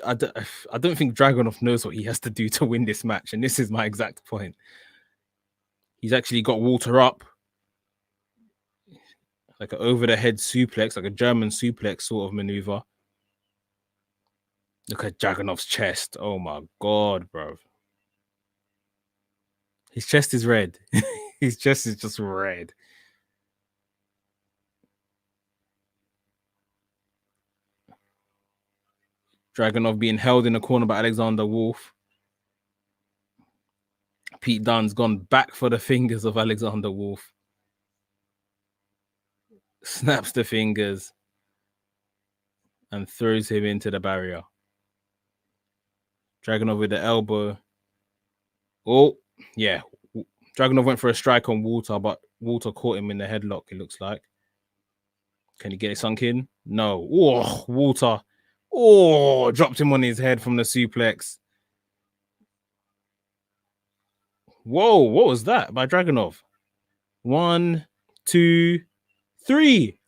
I don't think Dragunov knows what he has to do to win this match, and this is my exact point. He's actually got Walter up. Like an over-the-head suplex, like a German suplex sort of maneuver. Look at Dragunov's chest. Oh my God, bro. His chest is red. His chest is just red. Dragunov being held in the corner by Alexander Wolfe. Pete Dunne's gone back for the fingers of Alexander Wolfe. Snaps the fingers and throws him into the barrier. Dragunov with the elbow. Oh, yeah. Dragunov went for a strike on Walter, but Walter caught him in the headlock, it looks like. Can he get it sunk in? No. Oh, Walter. Oh, dropped him on his head from the suplex. Whoa, what was that by Dragunov? 1, 2, 3.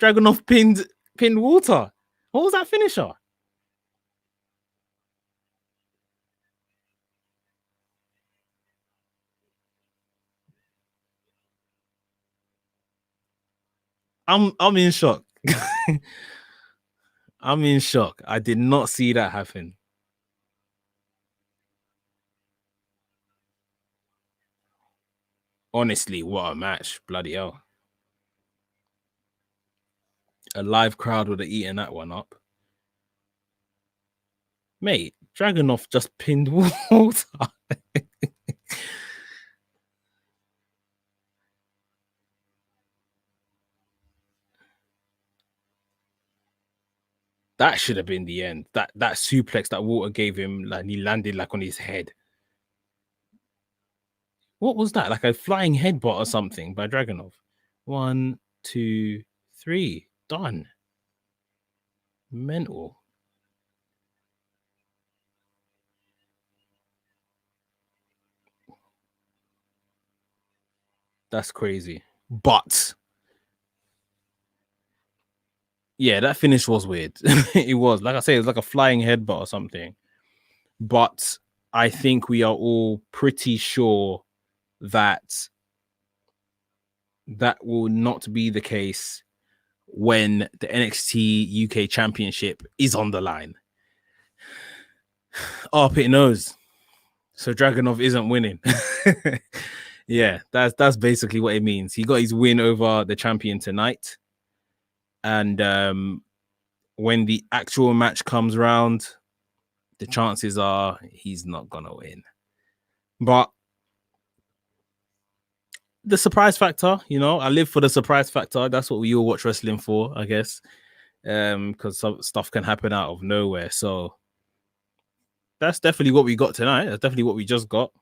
Dragunov pinned Walter. What was that finisher? I'm in shock. I'm in shock. I did not see that happen. Honestly, what a match. Bloody hell. A live crowd would have eaten that one up. Mate, Dragunov just pinned Walter. That should have been the end. That suplex that Walter gave him, like he landed like on his head. What was that? Like a flying headbutt or something by Dragunov. 1, 2, 3, done. Mental. That's crazy. But yeah, that finish was weird. It was, like I say, it was like a flying headbutt or something. But I think we are all pretty sure that that will not be the case when the NXT UK Championship is on the line. Arpit knows. So Dragunov isn't winning. Yeah, that's basically what it means. He got his win over the champion tonight. And when the actual match comes around, the chances are he's not gonna win. But the surprise factor, I live for the surprise factor. That's what we all watch wrestling for, I guess. Because some stuff can happen out of nowhere. So that's definitely what we got tonight. That's definitely what we just got.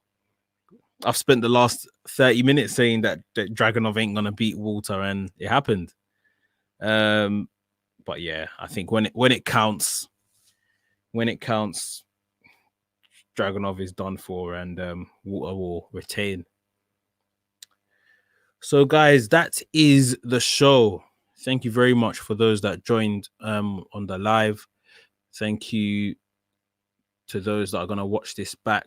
I've spent the last 30 minutes saying that Dragunov ain't gonna beat Walter, and it happened. But yeah, I think when it counts, Dragunov is done for, and Walter will retain. So, guys, that is the show. Thank you very much for those that joined on the live. Thank you to those that are gonna watch this back.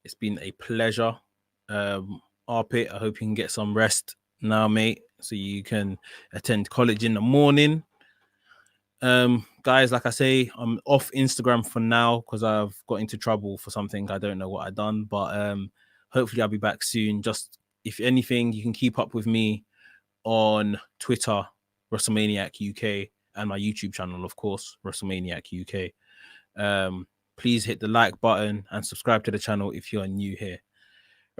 It's been a pleasure. Arpit, I hope you can get some rest now, mate, so you can attend college in the morning. Guys, like I say, I'm off Instagram for now because I've got into trouble for something. I don't know what I've done, but hopefully I'll be back soon. Just if anything, you can keep up with me on Twitter, WrestleManiac UK, and my YouTube channel, of course, WrestleManiac UK. Please hit the like button and subscribe to the channel if you're new here.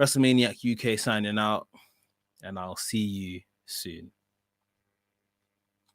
WrestleManiac UK signing out, and I'll see you soon.